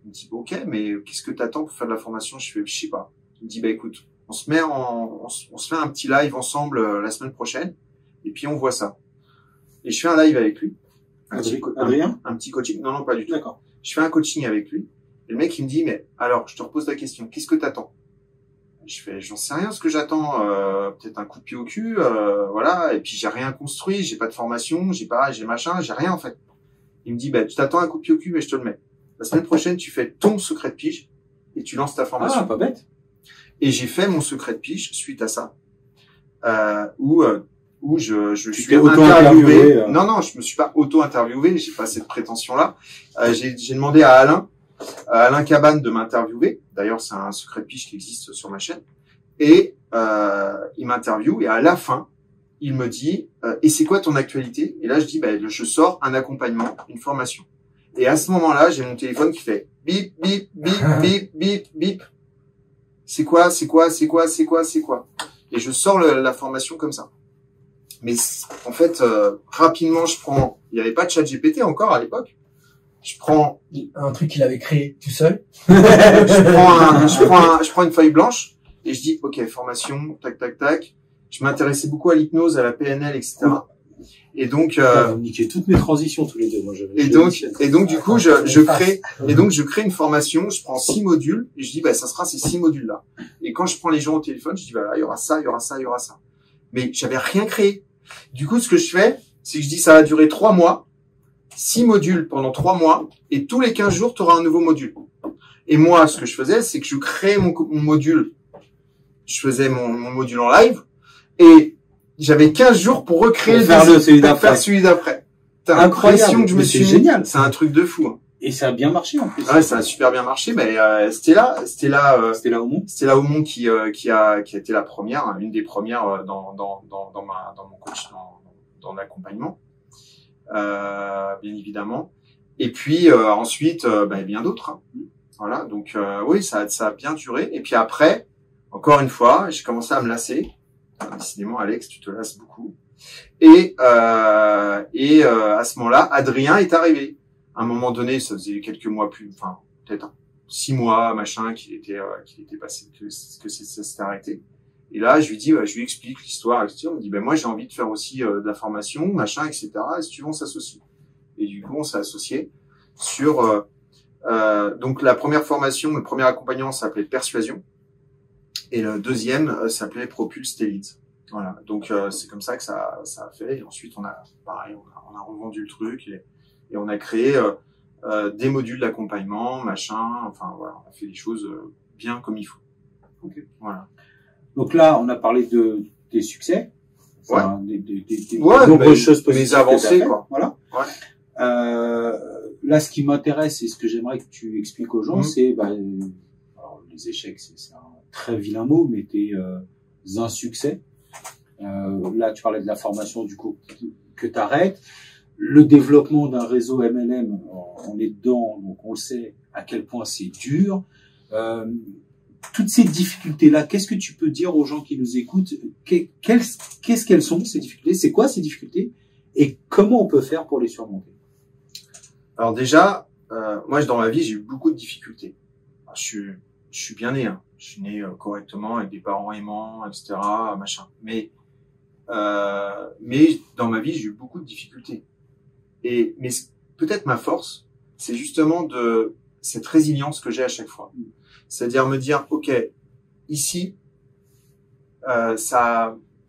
Il me dit ok, mais qu'est-ce que t'attends pour faire de la formation? Je fais je sais pas. Il me dit écoute, on se fait un petit live ensemble la semaine prochaine et puis on voit ça. Et je fais un live avec lui. Adrien? Un petit coaching. Non, pas du tout. D'accord. Je fais un coaching avec lui. Et le mec, il me dit, mais alors, je te repose la question. Qu'est-ce que t'attends? Je fais, j'en sais rien ce que j'attends. Peut-être un coup de pied au cul, voilà. Et puis, j'ai rien construit, j'ai pas de formation, j'ai machin, j'ai rien, en fait. Il me dit, tu t'attends un coup de pied au cul, mais je te le mets. La semaine prochaine, tu fais ton secret de pige et tu lances ta formation. Ah, pas bête. Et j'ai fait mon secret de pige suite à ça. Où je suis t'es auto-interviewé, Non, je me suis pas auto-interviewé, j'ai pas cette prétention-là. J'ai demandé à Alain Cabane de m'interviewer. D'ailleurs, c'est un secret de pige qui existe sur ma chaîne. Et il m'interviewe et à la fin, il me dit et c'est quoi ton actualité? Et là, je dis je sors un accompagnement, une formation. Et à ce moment-là, j'ai mon téléphone qui fait bip bip bip bip bip bip. C'est quoi? Et je sors la formation comme ça. Mais en fait, rapidement, il n'y avait pas de ChatGPT encore à l'époque. Je prends Un truc qu'il avait créé tout seul. je prends une feuille blanche et je dis, ok, formation, tac, tac, tac. Je m'intéressais beaucoup à l'hypnose, à la PNL, etc. Et donc, Vous niquez toutes mes transitions tous les deux. Moi, et donc, du coup, je crée une formation, je prends 6 modules et je dis, ça sera ces 6 modules-là. Et quand je prends les gens au téléphone, je dis, il y aura ça, il y aura ça, il y aura ça. Mais j'avais rien créé. Du coup, ce que je fais, c'est que je dis, ça va durer 3 mois, 6 modules pendant 3 mois, et tous les 15 jours, tu auras un nouveau module. Et moi, ce que je faisais, c'est que je créais mon module. Je faisais mon module en live et j'avais 15 jours pour recréer celui d'après. T'as l'impression que je me suis génial. C'est un truc de fou. Hein. Et ça a bien marché en plus. Ouais, ça a super bien marché. Mais c'était là Aumont qui a été la première, hein, une des premières dans mon coach, dans l'accompagnement, bien évidemment. Et puis ensuite, bien d'autres. Hein. Voilà. Donc oui, ça a bien duré. Et puis après, encore une fois, j'ai commencé à me lasser. Décidément, Alex, tu te lasses beaucoup. Et à ce moment-là, Adrien est arrivé. À un moment donné, ça faisait quelques mois peut-être 6 mois, machin, qu'il était passé, que ça s'était arrêté. Et là, je lui explique l'histoire, etc. On me dit, moi, j'ai envie de faire aussi de la formation, machin, etc. Et si tu veux, on s'associe. Et du coup, on s'est associé sur, donc la première formation, le premier accompagnement s'appelait Persuasion. Et le deuxième s'appelait Propulse tes leads. Voilà. Donc, c'est comme ça que ça a fait. Et ensuite, on a revendu le truc et on a créé des modules d'accompagnement, machin. Enfin, voilà, on a fait les choses bien comme il faut. Okay. Voilà. Donc là, on a parlé de tes succès. Enfin, ouais. Des nombreuses choses positives. Des avancées, quoi. Voilà. Ouais. Là, ce qui m'intéresse et ce que j'aimerais que tu expliques aux gens, c'est, alors, les échecs, c'est un très vilain mot, mais tes insuccès. Là, tu parlais de la formation, du coup, que tu arrêtes. Le développement d'un réseau MLM, on est dedans, donc on le sait à quel point c'est dur. Toutes ces difficultés-là, qu'est-ce que tu peux dire aux gens qui nous écoutent? Qu'est-ce qu'elles sont, ces difficultés? C'est quoi ces difficultés? Et comment on peut faire pour les surmonter? Alors déjà, moi, dans ma vie, j'ai eu beaucoup de difficultés. Je suis bien né, hein. Je suis né correctement avec des parents aimants, etc., machin. Mais dans ma vie, j'ai eu beaucoup de difficultés. Mais peut-être ma force, c'est justement de cette résilience que j'ai à chaque fois. C'est-à-dire me dire, ok, ici,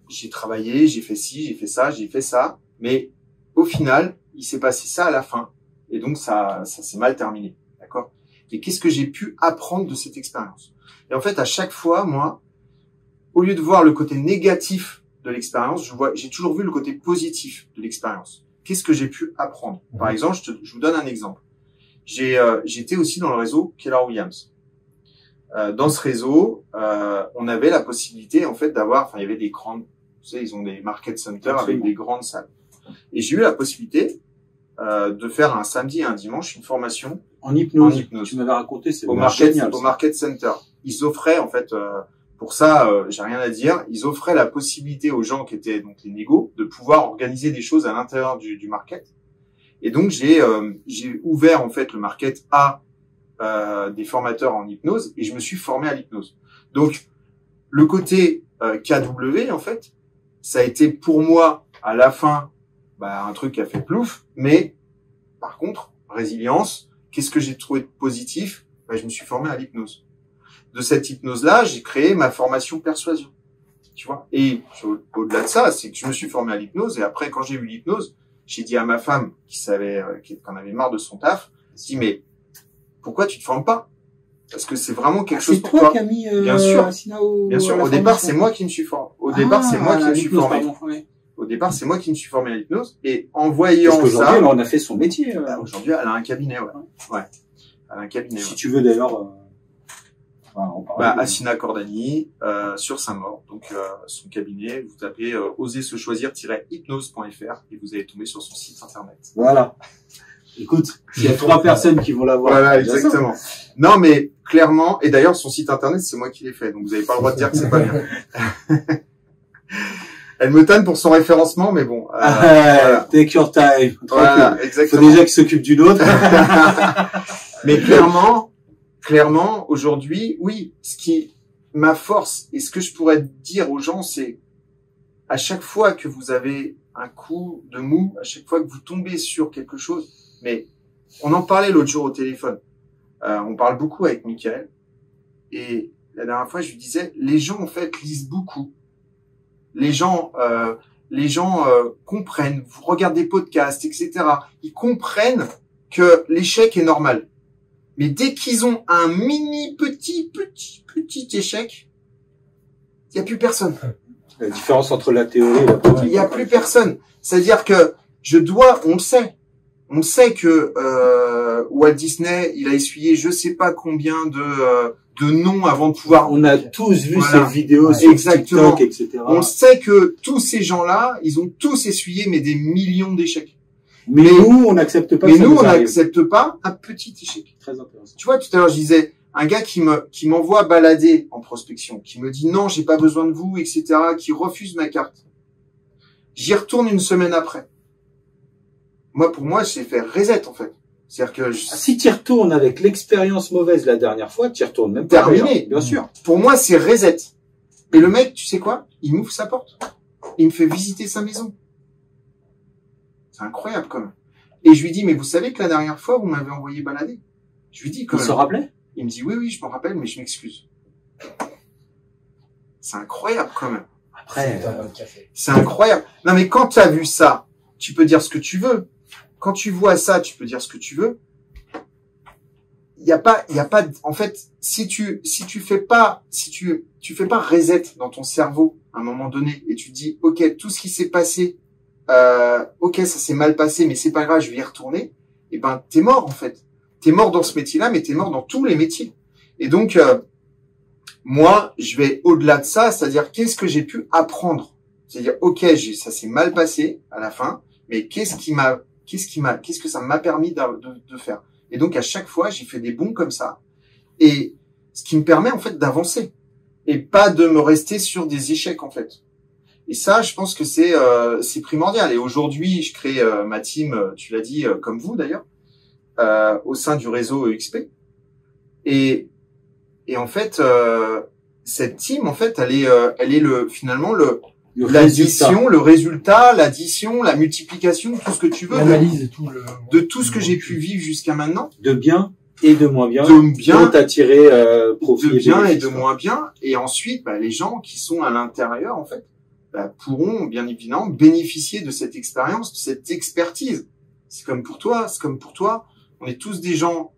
j'ai travaillé, j'ai fait ci, j'ai fait ça, mais au final, il s'est passé ça à la fin, et donc ça s'est mal terminé, d'accord? Et qu'est-ce que j'ai pu apprendre de cette expérience? Et en fait, à chaque fois, moi, au lieu de voir le côté négatif de l'expérience, j'ai toujours vu le côté positif de l'expérience. Qu'est-ce que j'ai pu apprendre? Par exemple, je vous donne un exemple. J'étais aussi dans le réseau Keller Williams. Dans ce réseau, on avait la possibilité, en fait, il y avait des grandes, tu sais, ils ont des market centers avec des grandes salles. Et j'ai eu la possibilité de faire un samedi et un dimanche une formation en hypnose. Tu m'avais raconté, c'est génial. Au market center. Ils offraient, en fait, pour ça, j'ai rien à dire. Ils offraient la possibilité aux gens qui étaient donc les négos de pouvoir organiser des choses à l'intérieur du market. Et donc j'ai ouvert en fait le market à des formateurs en hypnose et je me suis formé à l'hypnose. Donc le côté KW en fait, ça a été pour moi à la fin un truc qui a fait plouf. Mais par contre résilience, qu'est-ce que j'ai trouvé de positif? Je me suis formé à l'hypnose. De cette hypnose-là, j'ai créé ma formation persuasion. Tu vois. Et au-delà de ça, c'est que je me suis formé à l'hypnose et après, quand j'ai eu l'hypnose, j'ai dit à ma femme qui en avait marre de son taf, j'ai dit mais pourquoi tu te formes pas? Parce que c'est vraiment quelque chose pour toi. C'est toi qui as mis bien sûr. Bien sûr. Au départ, c'est moi qui me suis formé. Au départ, c'est moi qui me suis formé. Au départ, c'est moi qui me suis formé à l'hypnose et en voyant ça. Aujourd'hui, elle en a fait son métier. Aujourd'hui, elle a un cabinet, ouais. Elle a un cabinet. Si tu veux d'ailleurs. Assina Cordani sur Saint-Maur. Donc son cabinet, vous tapez osez se choisir-hypnose.fr et vous allez tomber sur son site internet. Voilà. Écoute, il y a 3 personnes qui vont l'avoir. Voilà, exactement. Non, mais clairement, et d'ailleurs son site internet, c'est moi qui l'ai fait, donc vous n'avez pas le droit de dire que c'est pas bien. Elle me tanne pour son référencement, mais bon. Voilà. Take your time. Voilà, exactement. Faut déjà qu'il s'occupe d'une autre. Mais clairement, aujourd'hui, oui, ma force et ce que je pourrais dire aux gens, c'est à chaque fois que vous avez un coup de mou, à chaque fois que vous tombez sur quelque chose, mais on en parlait l'autre jour au téléphone, on parle beaucoup avec Michael, et la dernière fois, je lui disais, les gens, en fait, lisent beaucoup. Les gens comprennent, vous regardez des podcasts, etc. Ils comprennent que l'échec est normal. Mais dès qu'ils ont un mini petit échec, il n'y a plus personne. La différence entre la théorie et la pratique. Il n'y a plus personne. C'est-à-dire que on sait que Walt Disney, il a essuyé je sais pas combien de noms avant de pouvoir. On a tous vu Voilà. cette vidéo sur Exactement. TikTok, etc. On sait que tous ces gens-là, ils ont tous essuyé mais des millions d'échecs. Mais nous, on n'accepte pas. Mais que ça nous, on arrive. n'accepte pas un petit échec. Très intéressant. Tu vois, tout à l'heure, je disais, un gars qui m'envoie balader en prospection, qui me dit non, j'ai pas besoin de vous, etc., qui refuse ma carte. J'y retourne une semaine après. Moi, pour moi, c'est faire reset, en fait. C'est-à-dire que Si tu y retournes avec l'expérience mauvaise la dernière fois, tu y retournes même pas. Terminé. d'ailleurs. Bien sûr. pour moi, c'est reset. Et le mec, tu sais quoi? Il m'ouvre sa porte. Il me fait visiter sa maison. C'est incroyable, quand même. Et je lui dis, mais vous savez que la dernière fois, vous m'avez envoyé balader? Je lui dis, quand Il se même. rappelait? Il me dit, oui, je m'en rappelle, mais je m'excuse. C'est incroyable, quand même. Après, C'est incroyable. Non, mais quand tu as vu ça, tu peux dire ce que tu veux. Quand tu vois ça, tu peux dire ce que tu veux. Il y a pas, en fait, si tu fais pas reset dans ton cerveau à un moment donné et tu dis, ok, tout ce qui s'est passé, ok, ça s'est mal passé, mais c'est pas grave, je vais y retourner. Et ben, t'es mort, en fait. T'es mort dans ce métier-là, mais t'es mort dans tous les métiers. Et donc, moi, je vais au-delà de ça, c'est-à-dire qu'est-ce que j'ai pu apprendre. C'est-à-dire, ok, ça s'est mal passé à la fin, mais qu'est-ce que ça m'a permis de faire. Et donc, à chaque fois, j'ai fait des bonds comme ça. Et ce qui me permet, en fait, d'avancer. Et pas de me rester sur des échecs, en fait. Et ça, je pense que c'est primordial. Et aujourd'hui, je crée ma team, tu l'as dit, comme vous d'ailleurs, au sein du réseau EXP. Et en fait, cette team, en fait, elle est finalement l'addition, le résultat, l'addition, la multiplication, tout ce que tu veux, L'analyse et tout. de tout ce que j'ai pu vivre jusqu'à maintenant, de bien et de moins bien. de bien, Dont t'as tiré profit de bien et bénéfice, de quoi. moins bien. Et ensuite, les gens qui sont à l'intérieur, en fait, pourront bien évidemment bénéficier de cette expérience, de cette expertise. C'est comme pour toi, On est tous des gens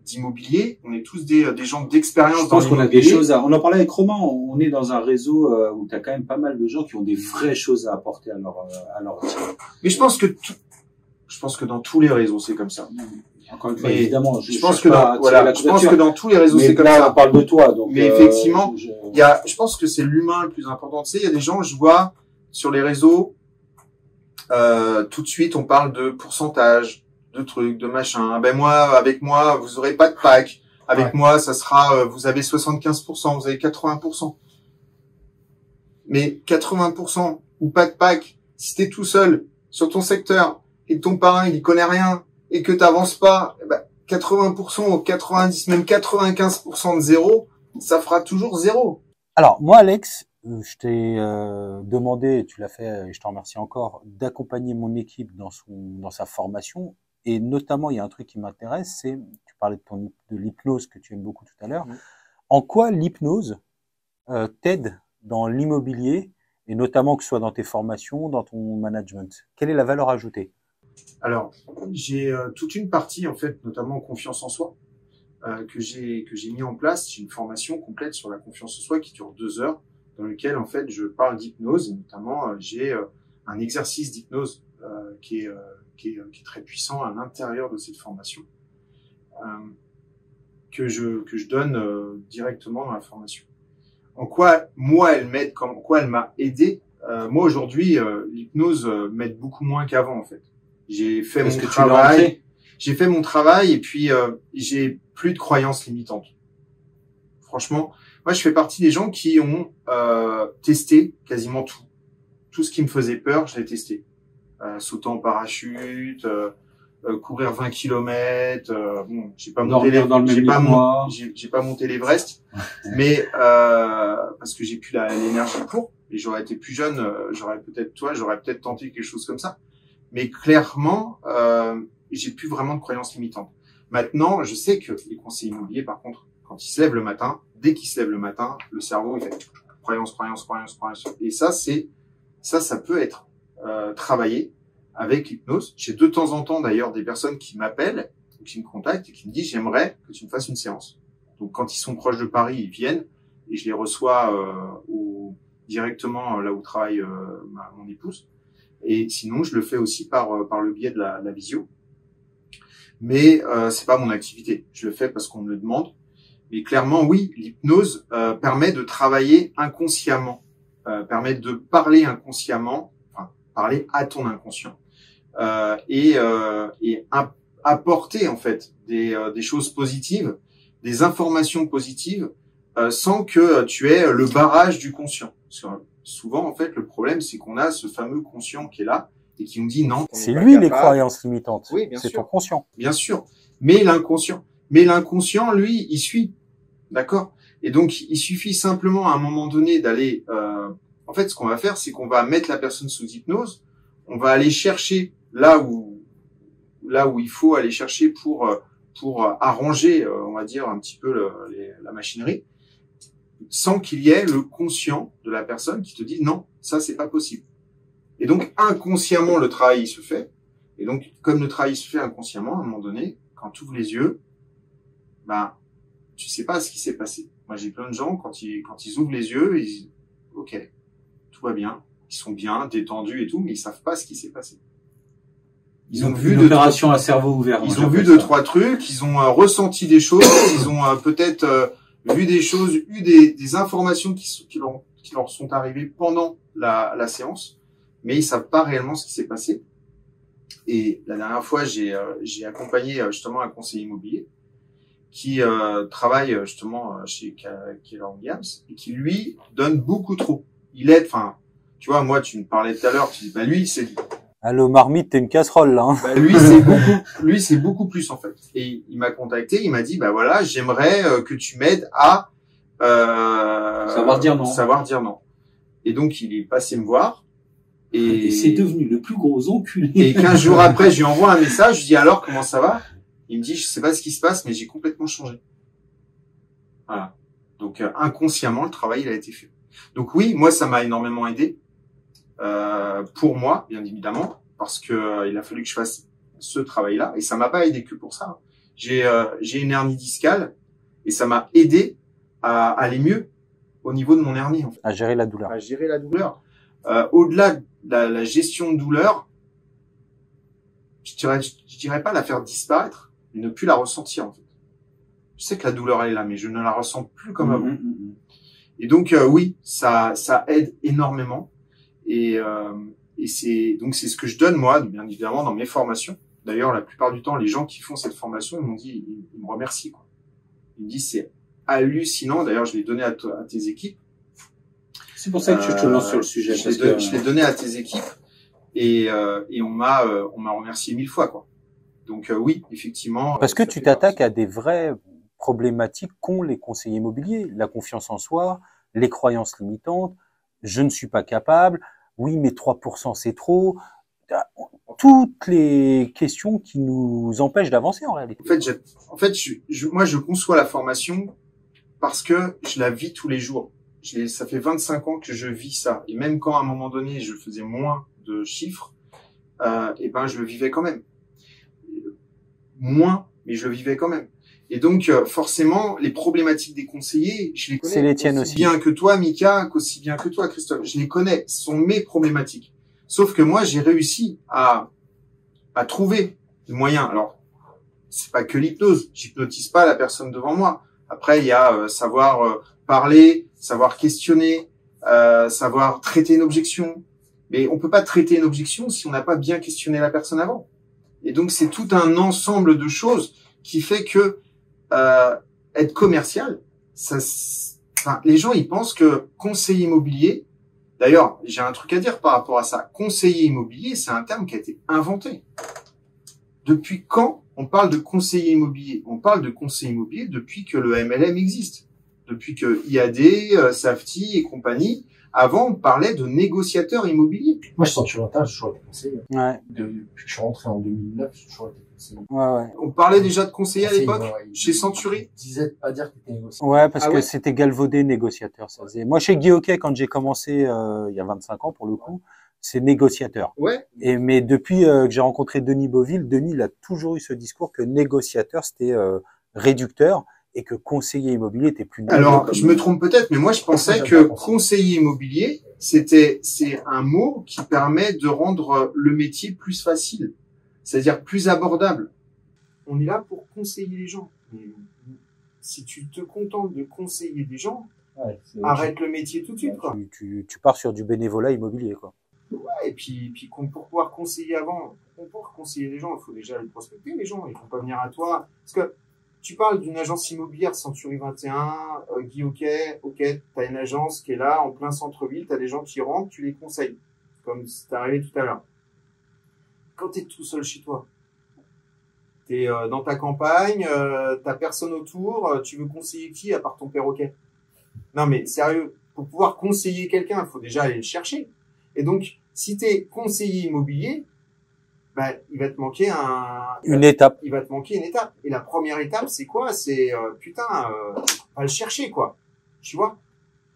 d'immobilier, on est tous des gens d'expérience Je dans pense qu'on a des l'immobilier. choses on en parlait avec Romain, on est dans un réseau où tu as quand même pas mal de gens qui ont des vraies choses à apporter à leur team. Mais je pense que dans tous les réseaux, c'est comme ça. Encore une fois, Mais évidemment, je pense que dans tous les réseaux, mais c'est comme là, ça. on parle de toi, donc. Mais effectivement, je pense que c'est l'humain le plus important. Tu sais, il y a des gens, je vois sur les réseaux, tout de suite, on parle de pourcentage, de trucs, de machin. Avec moi, vous aurez pas de pack. Avec moi, ça sera, vous avez 75%, vous avez 80%. Mais 80% ou pas de pack, si t'es tout seul sur ton secteur et que ton parrain, il y connaît rien et que t'avances pas, 80% ou 90, même 95% de zéro, ça fera toujours zéro. Alors, moi, Alex, je t'ai demandé, et tu l'as fait, et je t'en remercie encore, d'accompagner mon équipe dans sa formation. Et notamment, il y a un truc qui m'intéresse, c'est, tu parlais de l'hypnose que tu aimes beaucoup tout à l'heure. En quoi l'hypnose t'aide dans l'immobilier, et notamment que ce soit dans tes formations, dans ton management? Quelle est la valeur ajoutée? Alors, j'ai toute une partie, en fait, notamment en confiance en soi, que j'ai mis en place. J'ai une formation complète sur la confiance en soi qui dure 2 heures, dans lequel, en fait, je parle d'hypnose, et notamment, j'ai un exercice d'hypnose qui est très puissant à l'intérieur de cette formation, que je donne directement dans la formation. En quoi, moi, elle m'aide, en quoi elle m'a aidé. Moi, aujourd'hui, l'hypnose m'aide beaucoup moins qu'avant, en fait. J'ai fait mon travail. J'ai fait mon travail et puis j'ai plus de croyances limitantes. Franchement, moi, je fais partie des gens qui ont testé quasiment tout. Tout ce qui me faisait peur, je l'ai testé. Sauter en parachute, courir 20 km. Bon, j'ai pas monté l'Everest, mais parce que j'ai plus l'énergie pour. Et j'aurais été plus jeune, j'aurais peut-être tenté quelque chose comme ça. Mais clairement, j'ai plus vraiment de croyances limitantes. Maintenant, je sais que les conseillers immobiliers, par contre, quand ils se lèvent le matin, dès qu'ils se lèvent le matin, le cerveau, il fait croyance. Et ça peut être travaillé avec l'hypnose. J'ai de temps en temps d'ailleurs des personnes qui m'appellent, Donc il me contacte et qui me dit j'aimerais que tu me fasses une séance. Donc quand ils sont proches de Paris, ils viennent et je les reçois directement là où travaille mon épouse. Et sinon je le fais aussi par le biais de la visio. Mais c'est pas mon activité. Je le fais parce qu'on me le demande. Mais clairement, oui, l'hypnose permet de travailler inconsciemment, permet de parler inconsciemment, enfin parler à ton inconscient et apporter en fait des choses positives, des informations positives, sans que tu aies le barrage du conscient. Parce que souvent, en fait, le problème, c'est qu'on a ce fameux conscient qui est là et qui nous dit non. C'est lui les croyances limitantes. Oui, bien sûr. C'est ton conscient. Bien sûr. Mais l'inconscient, lui, il suit. D'accord? Et donc, il suffit simplement à un moment donné d'aller... en fait, ce qu'on va faire, c'est qu'on va mettre la personne sous hypnose. On va aller chercher là où il faut aller chercher pour arranger, on va dire, un petit peu la machinerie, sans qu'il y ait le conscient de la personne qui te dit non, ça, c'est pas possible. Et donc, inconsciemment, le travail, il se fait. Et donc, comme le travail se fait inconsciemment, à un moment donné, quand tu ouvres les yeux, tu sais pas ce qui s'est passé. Moi, j'ai plein de gens, quand ils ouvrent les yeux, ils disent, OK, tout va bien. Ils sont bien, détendus et tout, mais ils savent pas ce qui s'est passé. Ils ont vu une opération à cerveau ouvert. Ils ont vu deux, trois trucs, ils ont ressenti des choses, ils ont peut-être vu des choses, eu des informations qui leur sont arrivées pendant la séance, mais ils savent pas réellement ce qui s'est passé. Et la dernière fois, j'ai accompagné justement un conseiller immobilier qui travaille justement chez Keller Williams et qui lui donne beaucoup trop. Il aide, enfin, tu vois, moi tu me parlais tout à l'heure, tu dis lui c'est Allô marmite, t'es une casserole là. Hein. Lui c'est beaucoup plus en fait. Et il m'a contacté, il m'a dit voilà, j'aimerais que tu m'aides à savoir dire non. Savoir dire non. Et donc il est passé me voir. Et c'est devenu le plus gros enculé. Et 15 jours après, je lui envoie un message, je lui dis alors comment ça va? Il me dit je sais pas ce qui se passe, mais j'ai complètement changé. Voilà. Donc inconsciemment, le travail il a été fait. Donc oui, moi ça m'a énormément aidé. Pour moi, bien évidemment, parce que il a fallu que je fasse ce travail-là, et ça m'a pas aidé que pour ça. J'ai une hernie discale, et ça m'a aidé à aller mieux au niveau de mon hernie. En fait. À gérer la douleur. À gérer la douleur. Au-delà de la gestion de douleur, je dirais pas la faire disparaître, mais ne plus la ressentir en fait. Je sais que la douleur elle est là, mais je ne la ressens plus comme avant. Et donc oui, ça aide énormément. Et c'est ce que je donne moi, bien évidemment, dans mes formations. D'ailleurs, la plupart du temps, les gens qui font cette formation, ils m'ont dit, ils me remercient, quoi. Ils me disent, c'est hallucinant. D'ailleurs, je l'ai donné à tes équipes. C'est pour ça que je te lance sur le sujet. Je l'ai donné à tes équipes et on m'a remercié 1000 fois, quoi. Donc oui, effectivement. Parce que tu t'attaques à des vraies problématiques qu'ont les conseillers immobiliers. La confiance en soi, les croyances limitantes, je ne suis pas capable, oui, mais 3% c'est trop. Toutes les questions qui nous empêchent d'avancer en réalité. Moi, je conçois la formation parce que je la vis tous les jours. Ça fait 25 ans que je vis ça. Et même quand à un moment donné, je faisais moins de chiffres, je le vivais quand même. Moins, mais je le vivais quand même. Et donc, forcément, les problématiques des conseillers, je les connais. C'est les tiennes aussi. Bien que toi, Mika, qu'aussi bien que toi, Christophe. Je les connais. Ce sont mes problématiques. Sauf que moi, j'ai réussi à trouver le moyen. Alors, c'est pas que l'hypnose. J'hypnotise pas la personne devant moi. Après, il y a savoir parler, savoir questionner, savoir traiter une objection. Mais on peut pas traiter une objection si on n'a pas bien questionné la personne avant. Et donc, c'est tout un ensemble de choses qui fait que être commercial, les gens ils pensent que conseiller immobilier. D'ailleurs, j'ai un truc à dire par rapport à ça. Conseiller immobilier, c'est un terme qui a été inventé. Depuis quand on parle de conseiller immobilier? On parle de conseiller immobilier depuis que le MLM existe, depuis que IAD, Safety et compagnie. Avant, on parlait de négociateur immobilier. Moi, je sens toujours je suis toujours été conseiller. Ouais. Depuis que je suis rentré en 2009, je suis toujours été conseiller. Ouais. On parlait déjà de conseiller à l'époque, chez Century. Tu disais de pas dire que tu étais négociateur. Ouais, parce que c'était galvaudé négociateur. Ça faisait... Moi, chez Guy Hockey, quand j'ai commencé il y a 25 ans pour le coup, c'est négociateur. Ouais. Mais depuis que j'ai rencontré Denis Beauville, Denis, il a toujours eu ce discours que négociateur, c'était réducteur et que conseiller immobilier était plus... Alors, je me trompe peut-être, mais moi, je pensais que conseiller immobilier, c'est un mot qui permet de rendre le métier plus facile, c'est-à-dire plus abordable. On est là pour conseiller les gens. Mais si tu te contentes de conseiller des gens, arrête le métier tout de suite, quoi. Tu pars sur du bénévolat immobilier, quoi. Ouais, et puis pour pouvoir conseiller pour pouvoir conseiller les gens, il faut déjà les prospecter, les gens. Ils vont pas venir à toi. Parce que tu parles d'une agence immobilière Century 21, Guy Hockey, ok, t'as une agence qui est là, en plein centre-ville, t'as des gens qui rentrent, tu les conseilles. Comme c'est arrivé tout à l'heure. Quand t'es tout seul chez toi, t'es dans ta campagne, t'as personne autour, tu veux conseiller qui à part ton perroquet? Non mais sérieux, pour pouvoir conseiller quelqu'un, il faut déjà aller le chercher. Et donc, si t'es conseiller immobilier, bah, il va te manquer une étape. Il va te manquer une étape. Et la première étape, c'est quoi? C'est va le chercher, quoi. Tu vois?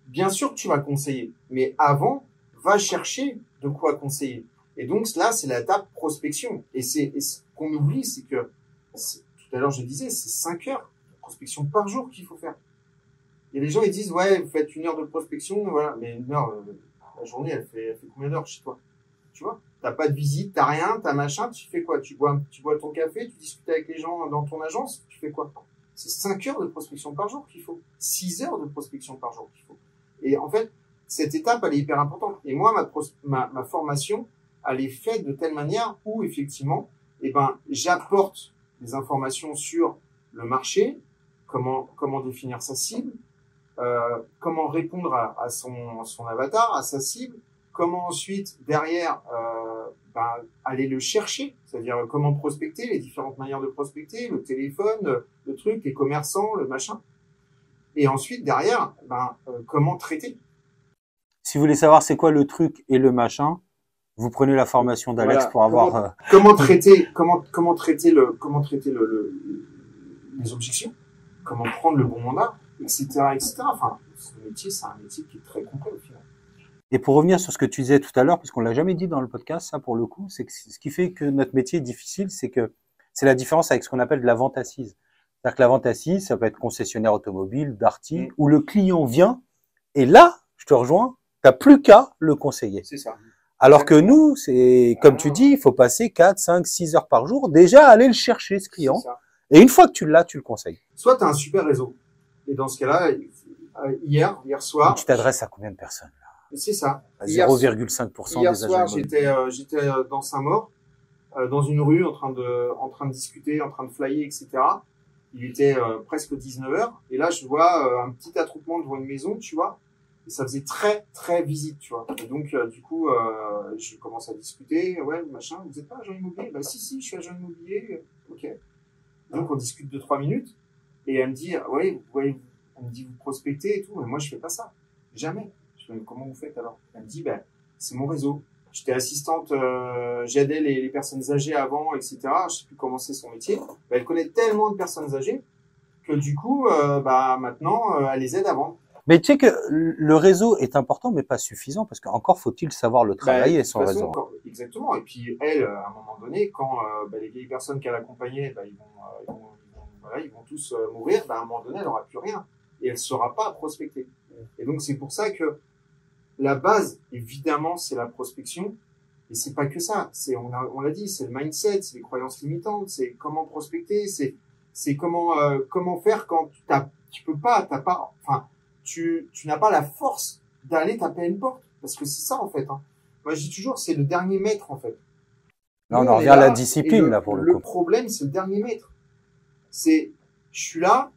Bien sûr que tu vas conseiller, mais avant, va chercher de quoi conseiller. Et donc là, c'est l'étape prospection. Et ce qu'on oublie, c'est que tout à l'heure je disais, c'est 5 heures de prospection par jour qu'il faut faire. Il y a des gens ils disent ouais, vous faites 1 heure de prospection, voilà, mais 1 heure, la journée elle fait combien d'heures chez toi? Tu vois? T'as pas de visite, t'as rien, t'as machin, tu fais quoi? Tu bois ton café, tu discutes avec les gens dans ton agence, tu fais quoi? C'est 5 heures de prospection par jour qu'il faut. 6 heures de prospection par jour qu'il faut. Et en fait, cette étape, elle est hyper importante. Et moi, ma formation, elle est faite de telle manière où, effectivement, j'apporte des informations sur le marché, comment définir sa cible, comment répondre à son avatar, à sa cible, comment ensuite, derrière, aller le chercher, c'est-à-dire comment prospecter, les différentes manières de prospecter, le téléphone, le truc, les commerçants, le machin. Et ensuite, derrière, comment traiter. Si vous voulez savoir c'est quoi le truc et le machin, vous prenez la formation d'Alex pour avoir... Comment traiter les objections, comment prendre le bon mandat, etc., etc. Enfin, ce métier, c'est un métier qui est très complet au final. Et pour revenir sur ce que tu disais tout à l'heure, puisqu'on l'a jamais dit dans le podcast, ça pour le coup, c'est que ce qui fait que notre métier est difficile, c'est que c'est la différence avec ce qu'on appelle de la vente assise. C'est-à-dire que la vente assise, ça peut être concessionnaire automobile, Darty, où le client vient, et là, je te rejoins, t'as plus qu'à le conseiller. C'est ça. Alors que nous, c'est, comme tu dis, il faut passer 4, 5, 6 heures par jour, déjà aller le chercher, ce client. Et une fois que tu l'as, tu le conseilles. Soit tu as un super réseau. Et dans ce cas-là, hier soir. Tu t'adresses à combien de personnes? C'est ça. 0,5% des agents soir, j'étais dans Saint-Maur, dans une rue, en train de discuter, en train de flyer, etc. Il était presque 19h. Et là, je vois un petit attroupement devant une maison, tu vois. Et ça faisait très, très visite, tu vois. Et donc, du coup, je commence à discuter. Ouais, machin, vous êtes pas agent immobilier? Bah, si, je suis agent immobilier. Ok. Donc, on discute 2-3 minutes. Et elle me dit, ouais, elle me dit, vous prospectez et tout. Mais moi, je fais pas ça. Jamais. Je fais, comment vous faites alors? Elle me dit, c'est mon réseau. J'étais assistante, j'aidais les personnes âgées avant, etc. Je sais plus comment c'est son métier. Elle connaît tellement de personnes âgées que du coup, maintenant, elle les aide avant. Mais tu sais que le réseau est important, mais pas suffisant, parce qu'encore faut-il savoir le travailler, son réseau. Exactement. Et puis elle, à un moment donné, quand les vieilles personnes qu'elle accompagnait, ils vont tous mourir, à un moment donné, elle n'aura plus rien. Et elle ne saura pas prospecter. Et donc, c'est pour ça que la base, évidemment, c'est la prospection. Et c'est pas que ça. On l'a dit, c'est le mindset, c'est les croyances limitantes, c'est comment prospecter, c'est comment faire quand tu n'as pas la force d'aller taper à une porte. Parce que c'est ça, en fait, hein. Moi, je dis toujours, c'est le dernier mètre, en fait. Là, on en revient à la discipline, là, pour le coup. Le problème, c'est le dernier mètre. Je suis là,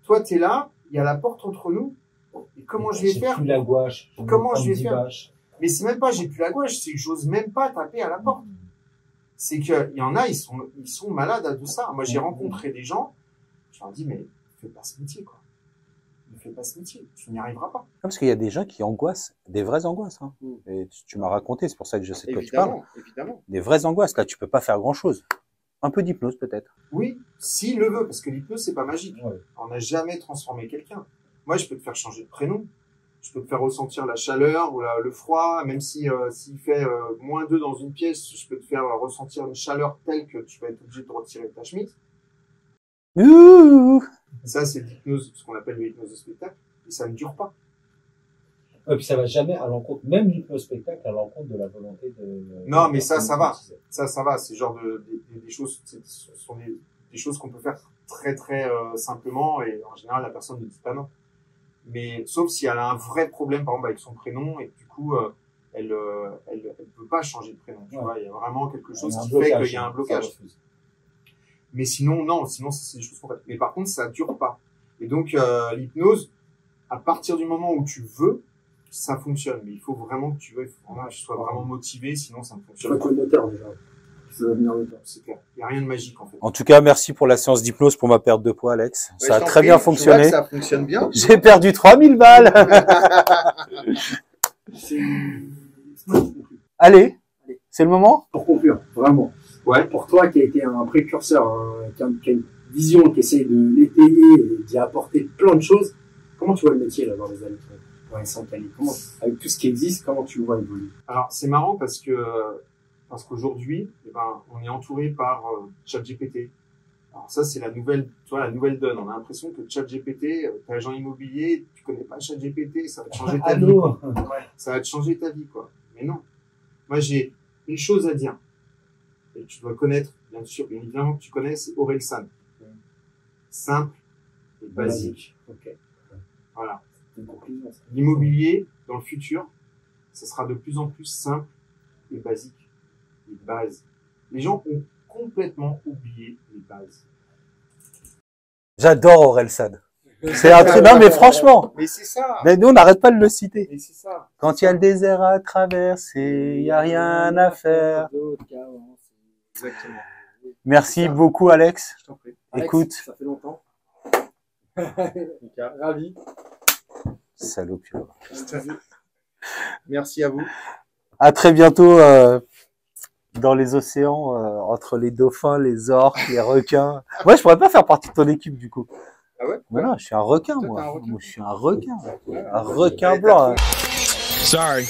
toi, t'es là, il y a la porte entre nous. Et comment je vais faire? J'ai plus la gouache. Comment je vais faire? Mais c'est même pas, j'ai plus la gouache, c'est que j'ose même pas taper à la porte. C'est que, il y en a, ils sont malades de ça. Moi, j'ai rencontré des gens, je leur dis, mais, fais pas ce métier, quoi. Ne fais pas ce métier. Tu n'y arriveras pas. Parce qu'il y a des gens qui angoissent, des vraies angoisses, hein. Et tu m'as raconté, c'est pour ça que je sais de quoi tu parles. Évidemment. Des vraies angoisses. Là, tu peux pas faire grand chose. Un peu d'hypnose, peut-être. Oui, s'il le veut, parce que l'hypnose, c'est pas magique. Ouais. On n'a jamais transformé quelqu'un. Moi, je peux te faire changer de prénom. Je peux te faire ressentir la chaleur ou le froid, même si s'il fait -2 dans une pièce, je peux te faire ressentir une chaleur telle que tu vas être obligé de retirer ta chemise. Ouh. Ça, c'est l'hypnose, ce qu'on appelle l'hypnose de spectacle, et ça ne dure pas. Et puis ça va jamais à l'encontre, même l'hypnose spectacle à l'encontre de la volonté de. Non, mais ça va. Ça va. C'est genre des choses, ce sont des choses qu'on peut faire très simplement, et en général la personne ne dit pas non. Mais sauf si elle a un vrai problème, par exemple avec son prénom, et que du coup elle peut pas changer de prénom. Tu vois, il y a vraiment quelque chose qui fait qu'il y a un blocage. Mais sinon non, sinon c'est des choses qu'on fait. Mais par contre ça dure pas. Et donc l'hypnose, à partir du moment où tu veux, ça fonctionne. Mais il faut vraiment que tu sois vraiment motivé, sinon ça ne fonctionne pas. Ça va venir le temps, c'est clair. Il n'y a rien de magique en fait. En tout cas, merci pour la séance d'hypnose pour ma perte de poids, Alex. Ça a très bien fonctionné. Ça fonctionne bien. J'ai perdu 3000 balles. Allez, c'est le moment. Pour conclure, vraiment. Ouais. Pour toi qui a été un précurseur, qui a une vision, qui essaye de l'étayer et d'y apporter plein de choses, comment tu vois le métier là dans les années, dans les 5 années? Comment, avec tout ce qui existe, comment tu le vois évoluer? Alors c'est marrant parce qu'aujourd'hui, on est entouré par ChatGPT. Alors ça c'est la nouvelle donne. On a l'impression que ChatGPT, t'es agent immobilier, tu connais pas ChatGPT, ça va te changer ta vie. Quoi. Ça va te changer ta vie, quoi. Mais non. Moi j'ai une chose à dire. Et tu dois connaître, bien sûr, bien évidemment que tu connais, c'est Orelsan. Simple et basique. Ok. Voilà. L'immobilier, dans le futur, ça sera de plus en plus simple et basique. Les bases. Les gens ont complètement oublié les bases. J'adore Orelsan. C'est un truc. Non, mais franchement. Mais c'est ça. Mais nous, on n'arrête pas de le citer. Mais c'est ça. Quand il y a le désert à traverser, il n'y a rien à faire. Exactement. Merci beaucoup, Alex. Je t'en prie. Écoute. Ça fait longtemps. Ravi. Salopio. Merci à vous. À très bientôt dans les océans, entre les dauphins, les orques, les requins. Moi, je pourrais pas faire partie de ton équipe, du coup. Ah ouais? Voilà, je suis un requin, Toi, moi. t'es un requin. Moi, je suis un requin. Ouais. Un requin blanc. Hein. Sorry.